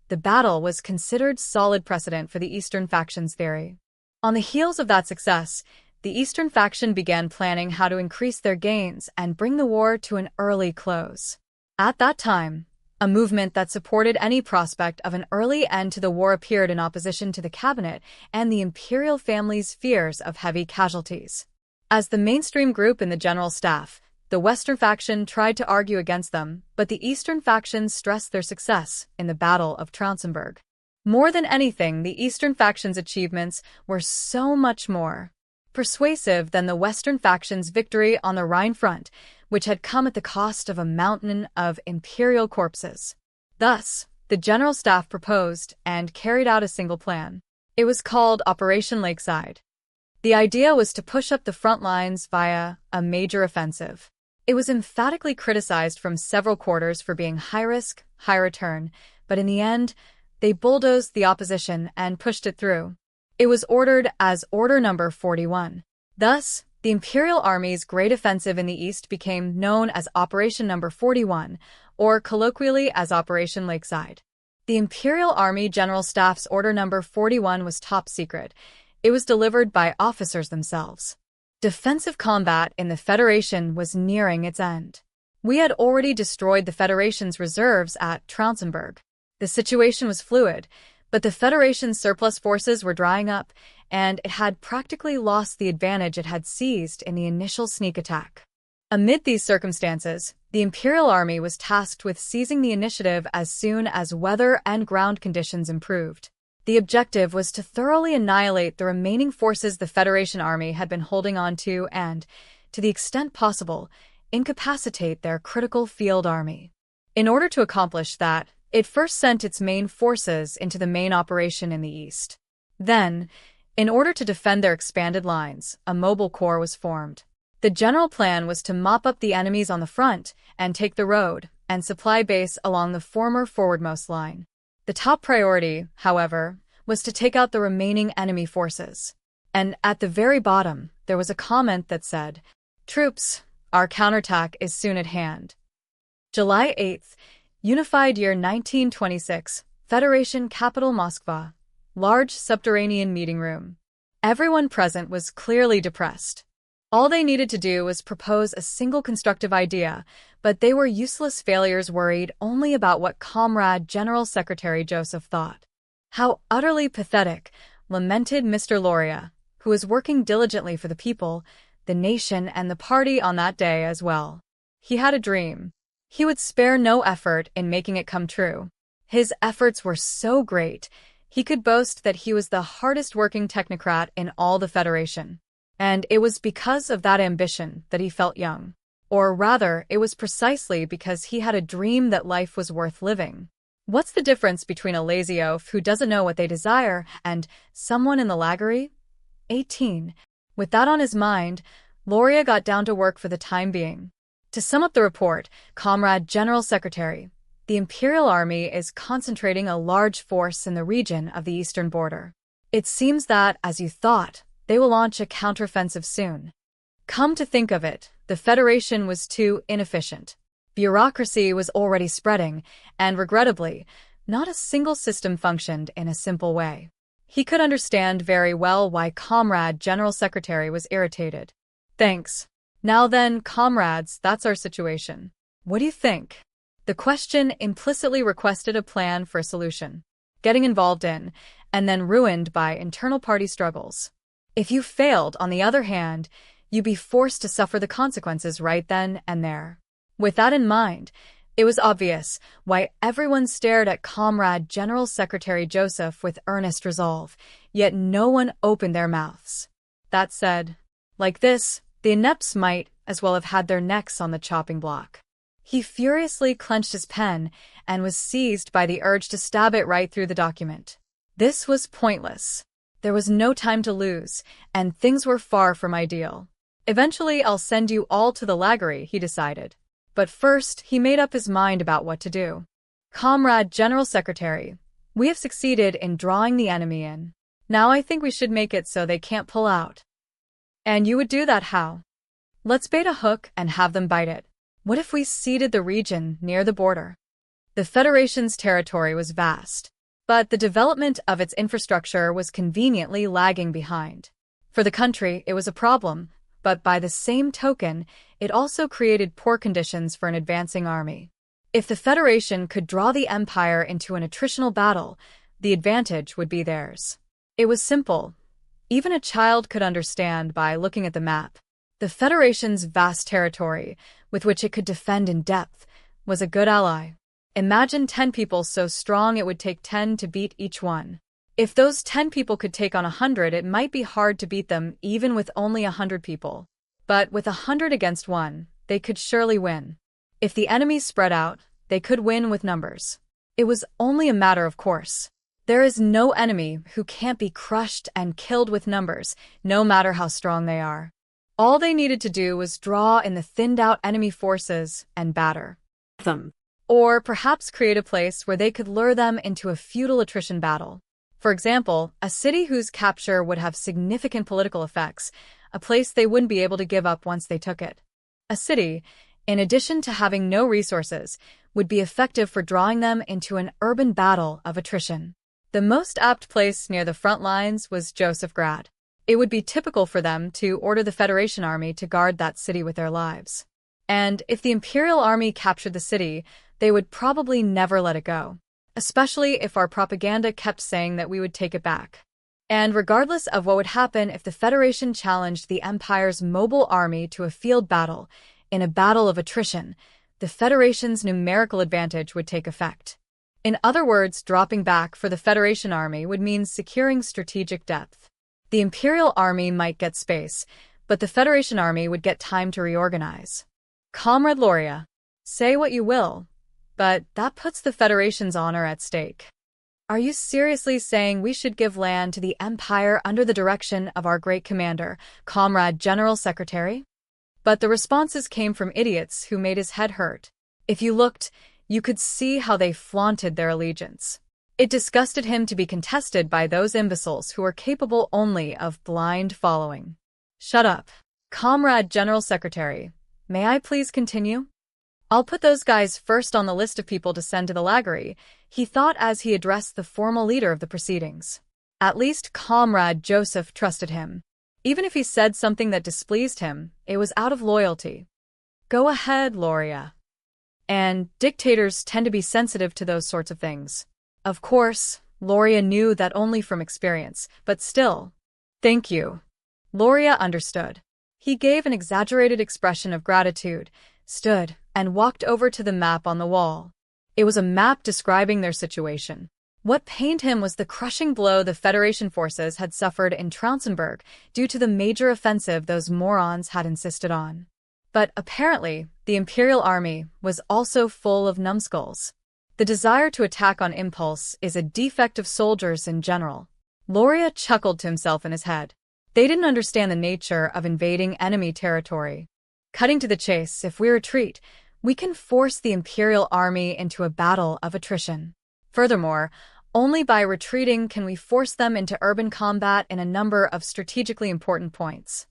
the battle was considered solid precedent for the Eastern faction's theory. On the heels of that success, the Eastern faction began planning how to increase their gains and bring the war to an early close. At that time, a movement that supported any prospect of an early end to the war appeared in opposition to the cabinet and the imperial family's fears of heavy casualties. As the mainstream group in the General Staff, the Western faction tried to argue against them, but the Eastern faction stressed their success in the Battle of Traunsberg. More than anything, the Eastern faction's achievements were so much more persuasive than the Western faction's victory on the Rhine front, which had come at the cost of a mountain of imperial corpses. Thus, the General Staff proposed and carried out a single plan. It was called Operation Lakeside. The idea was to push up the front lines via a major offensive. It was emphatically criticized from several quarters for being high risk, high return, but in the end, they bulldozed the opposition and pushed it through. It was ordered as Order Number 41. Thus, the Imperial Army's great offensive in the East became known as Operation Number 41, or colloquially as Operation Lakeside. The Imperial Army General Staff's Order Number 41 was top secret. It was delivered by officers themselves. Defensive combat in the Federation was nearing its end. We had already destroyed the Federation's reserves at Traunsberg. The situation was fluid, but the Federation's surplus forces were drying up, and it had practically lost the advantage it had seized in the initial sneak attack. Amid these circumstances, the Imperial Army was tasked with seizing the initiative as soon as weather and ground conditions improved. The objective was to thoroughly annihilate the remaining forces the Federation Army had been holding on to and, to the extent possible, incapacitate their critical field army. In order to accomplish that, it first sent its main forces into the main operation in the east. Then, in order to defend their expanded lines, a mobile corps was formed. The general plan was to mop up the enemies on the front and take the road and supply base along the former forwardmost line. The top priority, however, was to take out the remaining enemy forces. And at the very bottom, there was a comment that said, "Troops, our counterattack is soon at hand." July 8th, Unified Year 1926, Federation Capital MOSKVA. Large subterranean meeting room. Everyone present was clearly depressed. All they needed to do was propose a single constructive idea, but they were useless failures worried only about what Comrade General Secretary Joseph thought. How utterly pathetic, lamented Mr. Loria, who was working diligently for the people, the nation, and the party on that day as well. He had a dream. He would spare no effort in making it come true. His efforts were so great, he could boast that he was the hardest-working technocrat in all the Federation. And it was because of that ambition that he felt young. Or rather, it was precisely because he had a dream that life was worth living. What's the difference between a lazy oaf who doesn't know what they desire and someone in the laggery? 18. With that on his mind, Loria got down to work for the time being. To sum up the report, Comrade General Secretary, the Imperial Army is concentrating a large force in the region of the eastern border. It seems that, as you thought, they will launch a counteroffensive soon. Come to think of it, the Federation was too inefficient. Bureaucracy was already spreading, and regrettably, not a single system functioned in a simple way. He could understand very well why Comrade General Secretary was irritated. Thanks. Now then, comrades, that's our situation. What do you think? The question implicitly requested a plan for a solution, getting involved in, and then ruined by internal party struggles. If you failed, on the other hand, you'd be forced to suffer the consequences right then and there. With that in mind, it was obvious why everyone stared at Comrade General Secretary Joseph with earnest resolve, yet no one opened their mouths. That said, like this, the inepts might as well have had their necks on the chopping block. He furiously clenched his pen and was seized by the urge to stab it right through the document. This was pointless. There was no time to lose, and things were far from ideal. Eventually, I'll send you all to the lagery, he decided. But first, he made up his mind about what to do. Comrade General Secretary, we have succeeded in drawing the enemy in. Now I think we should make it so they can't pull out. And you would do that how? Let's bait a hook and have them bite it. What if we seeded the region near the border? The Federation's territory was vast, but the development of its infrastructure was conveniently lagging behind. For the country, it was a problem, but by the same token, it also created poor conditions for an advancing army. If the Federation could draw the Empire into an attritional battle, the advantage would be theirs. It was simple. Even a child could understand by looking at the map. The Federation's vast territory, with which it could defend in depth, was a good ally. Imagine 10 people so strong it would take 10 to beat each one. If those 10 people could take on 100, it might be hard to beat them even with only 100 people. But with 100 against 1, they could surely win. If the enemies spread out, they could win with numbers. It was only a matter of course. There is no enemy who can't be crushed and killed with numbers, no matter how strong they are. All they needed to do was draw in the thinned-out enemy forces and batter them. Or perhaps create a place where they could lure them into a futile attrition battle. For example, a city whose capture would have significant political effects, a place they wouldn't be able to give up once they took it. A city, in addition to having no resources, would be effective for drawing them into an urban battle of attrition. The most apt place near the front lines was Josephgrad. It would be typical for them to order the Federation army to guard that city with their lives. And if the Imperial army captured the city, they would probably never let it go, especially if our propaganda kept saying that we would take it back. And regardless of what would happen if the Federation challenged the Empire's mobile army to a field battle, in a battle of attrition, the Federation's numerical advantage would take effect. In other words, dropping back for the Federation army would mean securing strategic depth. The Imperial army might get space, but the Federation army would get time to reorganize. Comrade Loria, say what you will, but that puts the Federation's honor at stake. Are you seriously saying we should give land to the Empire under the direction of our great commander, Comrade General Secretary? But the responses came from idiots who made his head hurt. If you looked, you could see how they flaunted their allegiance. It disgusted him to be contested by those imbeciles who were capable only of blind following. Shut up. Comrade General Secretary, may I please continue? I'll put those guys first on the list of people to send to the lagery, he thought as he addressed the formal leader of the proceedings. At least Comrade Joseph trusted him. Even if he said something that displeased him, it was out of loyalty. Go ahead, Loria. And dictators tend to be sensitive to those sorts of things. Of course, Loria knew that only from experience, but still. Thank you. Loria understood. He gave an exaggerated expression of gratitude, stood, and walked over to the map on the wall. It was a map describing their situation. What pained him was the crushing blow the Federation forces had suffered in Traunzenberg due to the major offensive those morons had insisted on. But apparently, the Imperial army was also full of numbskulls. The desire to attack on impulse is a defect of soldiers in general. Loria chuckled to himself in his head. They didn't understand the nature of invading enemy territory. Cutting to the chase, if we retreat, we can force the Imperial army into a battle of attrition. Furthermore, only by retreating can we force them into urban combat in a number of strategically important points.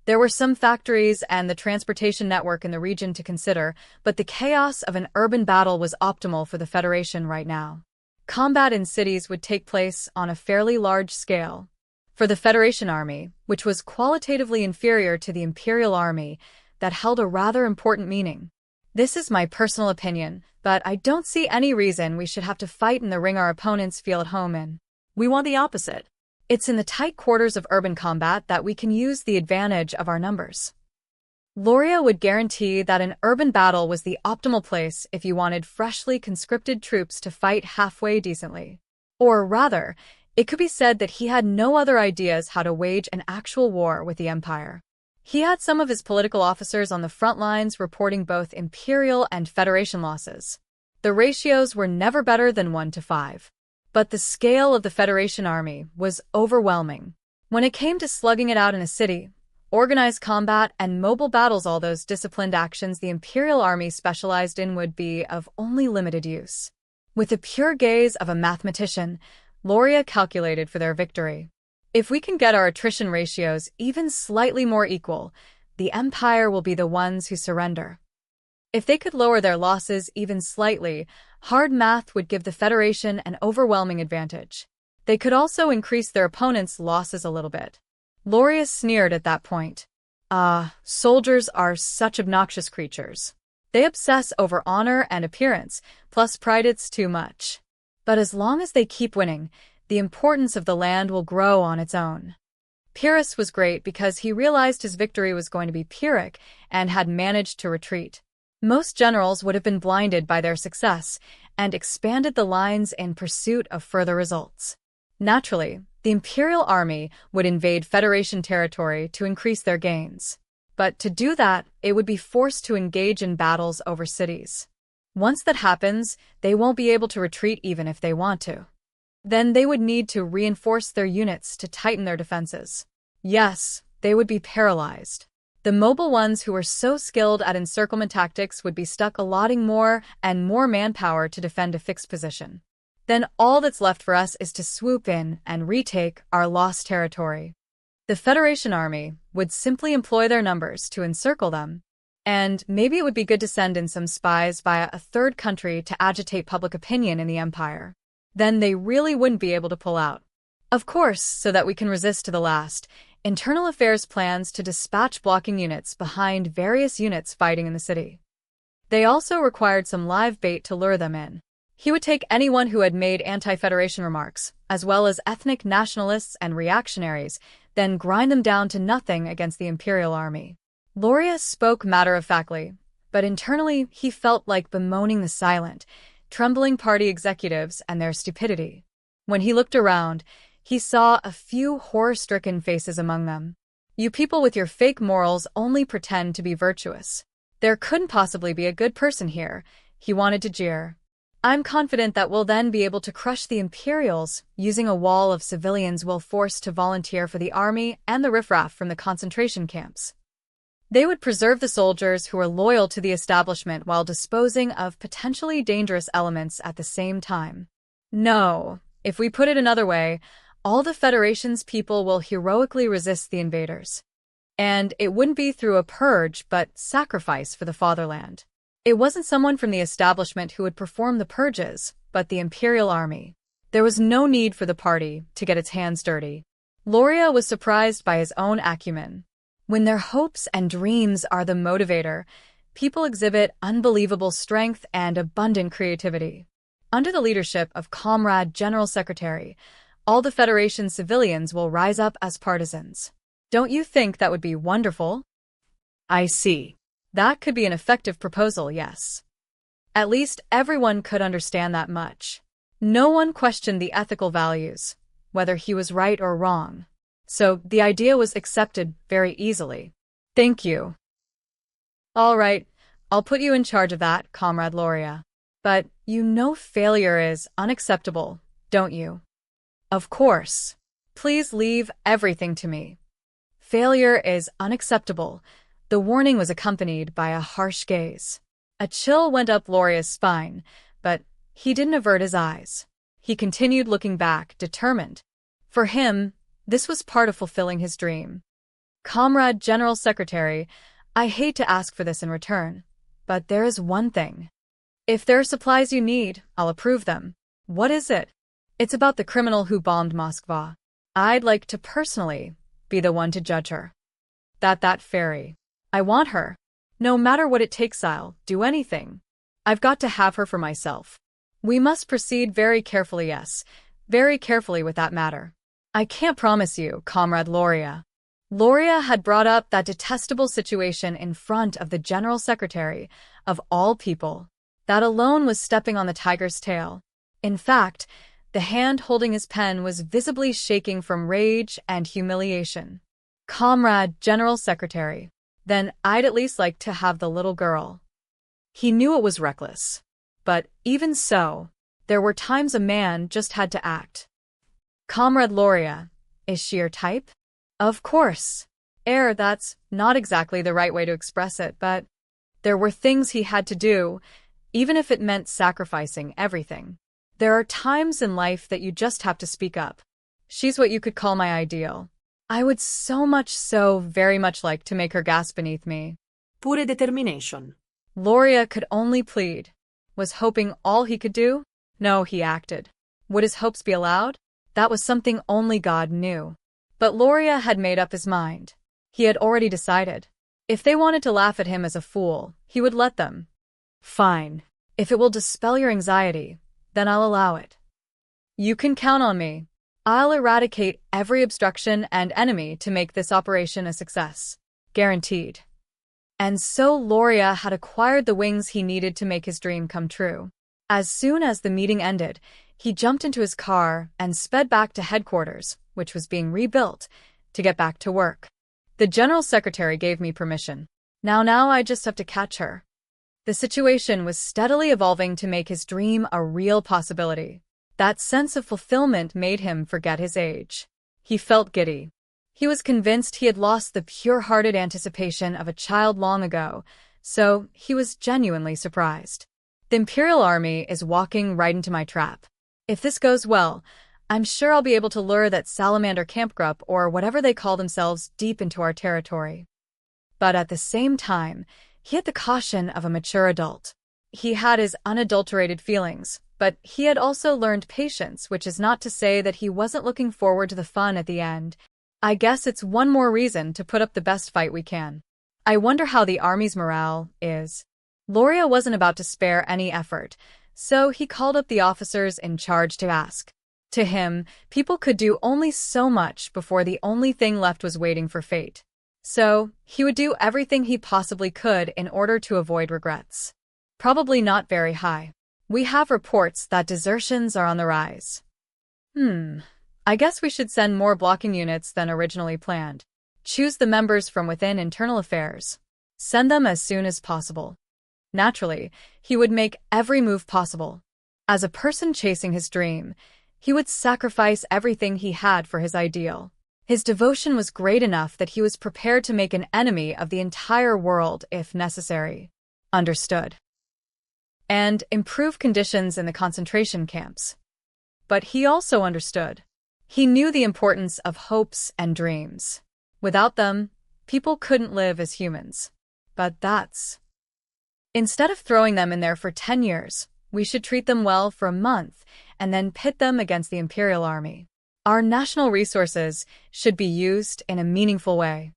There were some factories and the transportation network in the region to consider, but the chaos of an urban battle was optimal for the Federation right now. Combat in cities would take place on a fairly large scale. For the Federation army, which was qualitatively inferior to the Imperial army, that held a rather important meaning. This is my personal opinion, but I don't see any reason we should have to fight in the ring our opponents feel at home in. We want the opposite. It's in the tight quarters of urban combat that we can use the advantage of our numbers. Loria would guarantee that an urban battle was the optimal place if you wanted freshly conscripted troops to fight halfway decently. Or rather, it could be said that he had no other ideas how to wage an actual war with the Empire. He had some of his political officers on the front lines reporting both Imperial and Federation losses. The ratios were never better than 1 to 5. But the scale of the Federation army was overwhelming. When it came to slugging it out in a city, organized combat, and mobile battles, all those disciplined actions the Imperial army specialized in would be of only limited use. With the pure gaze of a mathematician, Loria calculated for their victory. If we can get our attrition ratios even slightly more equal, the Empire will be the ones who surrender. If they could lower their losses even slightly, hard math would give the Federation an overwhelming advantage. They could also increase their opponents' losses a little bit. Loria sneered at that point. Soldiers are such obnoxious creatures. They obsess over honor and appearance, plus pride. It's too much. But as long as they keep winning, the importance of the land will grow on its own. Pyrrhus was great because he realized his victory was going to be Pyrrhic and had managed to retreat. Most generals would have been blinded by their success and expanded the lines in pursuit of further results. Naturally, the Imperial army would invade Federation territory to increase their gains. But to do that, it would be forced to engage in battles over cities. Once that happens, they won't be able to retreat even if they want to. Then they would need to reinforce their units to tighten their defenses. Yes, they would be paralyzed. The mobile ones who were so skilled at encirclement tactics would be stuck allotting more and more manpower to defend a fixed position. Then all that's left for us is to swoop in and retake our lost territory. The Federation army would simply employ their numbers to encircle them, and maybe it would be good to send in some spies via a third country to agitate public opinion in the Empire. Then they really wouldn't be able to pull out. Of course, so that we can resist to the last, internal affairs plans to dispatch blocking units behind various units fighting in the city. They also required some live bait to lure them in. He would take anyone who had made anti-Federation remarks, as well as ethnic nationalists and reactionaries, then grind them down to nothing against the Imperial army. Loria spoke matter-of-factly, but internally he felt like bemoaning the silent, trembling party executives and their stupidity. When he looked around, he saw a few horror-stricken faces among them. You people with your fake morals only pretend to be virtuous. There couldn't possibly be a good person here, he wanted to jeer. I'm confident that we'll then be able to crush the Imperials using a wall of civilians we'll force to volunteer for the army and the riffraff from the concentration camps. They would preserve the soldiers who are loyal to the establishment while disposing of potentially dangerous elements at the same time. No, if we put it another way, all the Federation's people will heroically resist the invaders. And it wouldn't be through a purge, but sacrifice for the fatherland. It wasn't someone from the establishment who would perform the purges, but the Imperial army. There was no need for the party to get its hands dirty. Loria was surprised by his own acumen. When their hopes and dreams are the motivator, people exhibit unbelievable strength and abundant creativity. Under the leadership of Comrade General Secretary, all the Federation civilians will rise up as partisans. Don't you think that would be wonderful? I see. That could be an effective proposal, yes. At least everyone could understand that much. No one questioned the ethical values, whether he was right or wrong. So the idea was accepted very easily. Thank you. All right, I'll put you in charge of that, Comrade Loria. But you know failure is unacceptable, don't you? Of course. Please leave everything to me. Failure is unacceptable. The warning was accompanied by a harsh gaze. A chill went up Loria's spine, but he didn't avert his eyes. He continued looking back, determined. For him, this was part of fulfilling his dream. Comrade General Secretary, I hate to ask for this in return, but there is one thing. If there are supplies you need, I'll approve them. What is it? It's about the criminal who bombed MOSKVA. I'd like to personally be the one to judge her. That fairy. I want her. No matter what it takes, I'll do anything. I've got to have her for myself. We must proceed very carefully, yes, very carefully with that matter. I can't promise you, Comrade Loria. Loria had brought up that detestable situation in front of the General Secretary, of all people. That alone was stepping on the tiger's tail. In fact, the hand holding his pen was visibly shaking from rage and humiliation. Comrade General Secretary, then I'd at least like to have the little girl. He knew it was reckless. But even so, there were times a man just had to act. Comrade Loria, is she your type? Of course. That's not exactly the right way to express it, but there were things he had to do, even if it meant sacrificing everything. There are times in life that you just have to speak up. She's what you could call my ideal. I would so very much like to make her gasp beneath me. Pure determination. Loria could only plead. Was hoping all he could do? No, he acted. Would his hopes be allowed? That was something only God knew. But Loria had made up his mind. He had already decided. If they wanted to laugh at him as a fool, he would let them. Fine. If it will dispel your anxiety, then I'll allow it. You can count on me. I'll eradicate every obstruction and enemy to make this operation a success. Guaranteed. And so Loria had acquired the wings he needed to make his dream come true. As soon as the meeting ended, he jumped into his car and sped back to headquarters, which was being rebuilt, to get back to work. The General Secretary gave me permission. Now I just have to catch her. The situation was steadily evolving to make his dream a real possibility. That sense of fulfillment made him forget his age. He felt giddy. He was convinced he had lost the pure-hearted anticipation of a child long ago, so he was genuinely surprised. The Imperial Army is walking right into my trap. If this goes well, I'm sure I'll be able to lure that salamander campgrup or whatever they call themselves deep into our territory. But at the same time, he had the caution of a mature adult. He had his unadulterated feelings, but he had also learned patience, which is not to say that he wasn't looking forward to the fun at the end. I guess it's one more reason to put up the best fight we can. I wonder how the army's morale is. Loria wasn't about to spare any effort, so he called up the officers in charge to ask. To him, people could do only so much before the only thing left was waiting for fate. So, he would do everything he possibly could in order to avoid regrets. Probably not very high. We have reports that desertions are on the rise. I guess we should send more blocking units than originally planned. Choose the members from within internal affairs. Send them as soon as possible. Naturally, he would make every move possible. As a person chasing his dream, he would sacrifice everything he had for his ideal. His devotion was great enough that he was prepared to make an enemy of the entire world if necessary. Understood. And improve conditions in the concentration camps. But he also understood. He knew the importance of hopes and dreams. Without them, people couldn't live as humans. But instead of throwing them in there for 10 years, we should treat them well for a month and then pit them against the Imperial Army. Our national resources should be used in a meaningful way.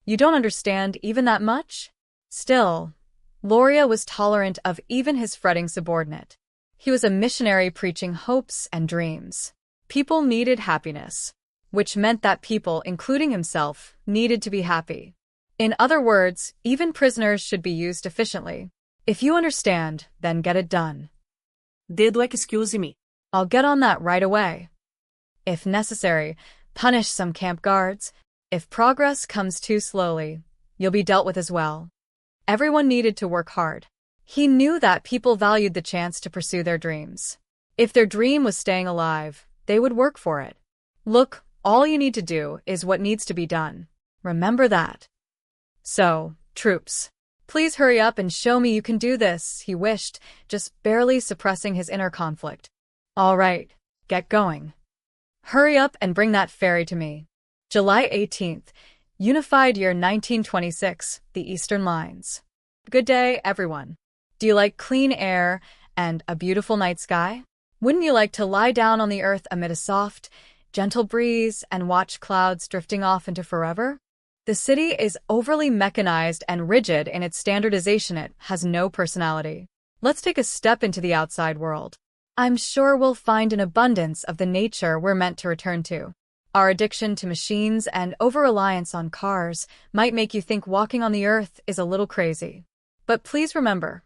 You don't understand even that much? Still, Loria was tolerant of even his fretting subordinate. He was a missionary preaching hopes and dreams. People needed happiness, which meant that people, including himself, needed to be happy. In other words, even prisoners should be used efficiently. If you understand, then get it done. Dedo excuse me. I'll get on that right away. If necessary, punish some camp guards. If progress comes too slowly, you'll be dealt with as well. Everyone needed to work hard. He knew that people valued the chance to pursue their dreams. If their dream was staying alive, they would work for it. Look, all you need to do is what needs to be done. Remember that. So, troops, please hurry up and show me you can do this, he wished, just barely suppressing his inner conflict. All right, get going. Hurry up and bring that ferry to me. July 18th, Unified Year 1926, the Eastern Lines. Good day, everyone. Do you like clean air and a beautiful night sky? Wouldn't you like to lie down on the earth amid a soft, gentle breeze and watch clouds drifting off into forever? The city is overly mechanized and rigid in its standardization. It has no personality. Let's take a step into the outside world. I'm sure we'll find an abundance of the nature we're meant to return to. Our addiction to machines and over-reliance on cars might make you think walking on the earth is a little crazy. But please remember,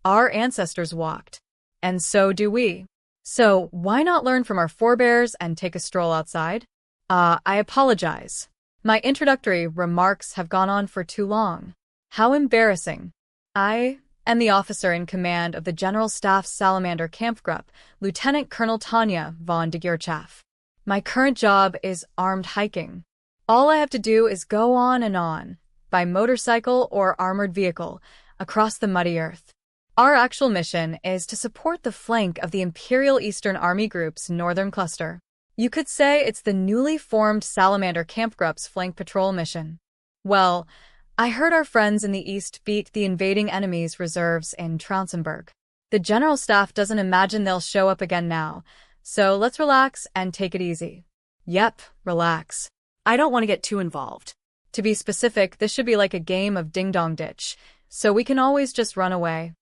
our ancestors walked, and so do we. So why not learn from our forebears and take a stroll outside? I apologize. My introductory remarks have gone on for too long. How embarrassing. I am the officer in command of the General Staff's Salamander Kampfgruppe, Lieutenant Colonel Tanya von de Gierchaff. My current job is armed hiking. All I have to do is go on and on, by motorcycle or armored vehicle, across the muddy earth. Our actual mission is to support the flank of the Imperial Eastern Army Group's northern cluster. You could say it's the newly formed Salamander Kampfgruppe's flank patrol mission. Well, I heard our friends in the east beat the invading enemy's reserves in Traunzenberg. The General Staff doesn't imagine they'll show up again now, so let's relax and take it easy. Yep, relax. I don't want to get too involved. To be specific, this should be like a game of ding-dong ditch, so we can always just run away.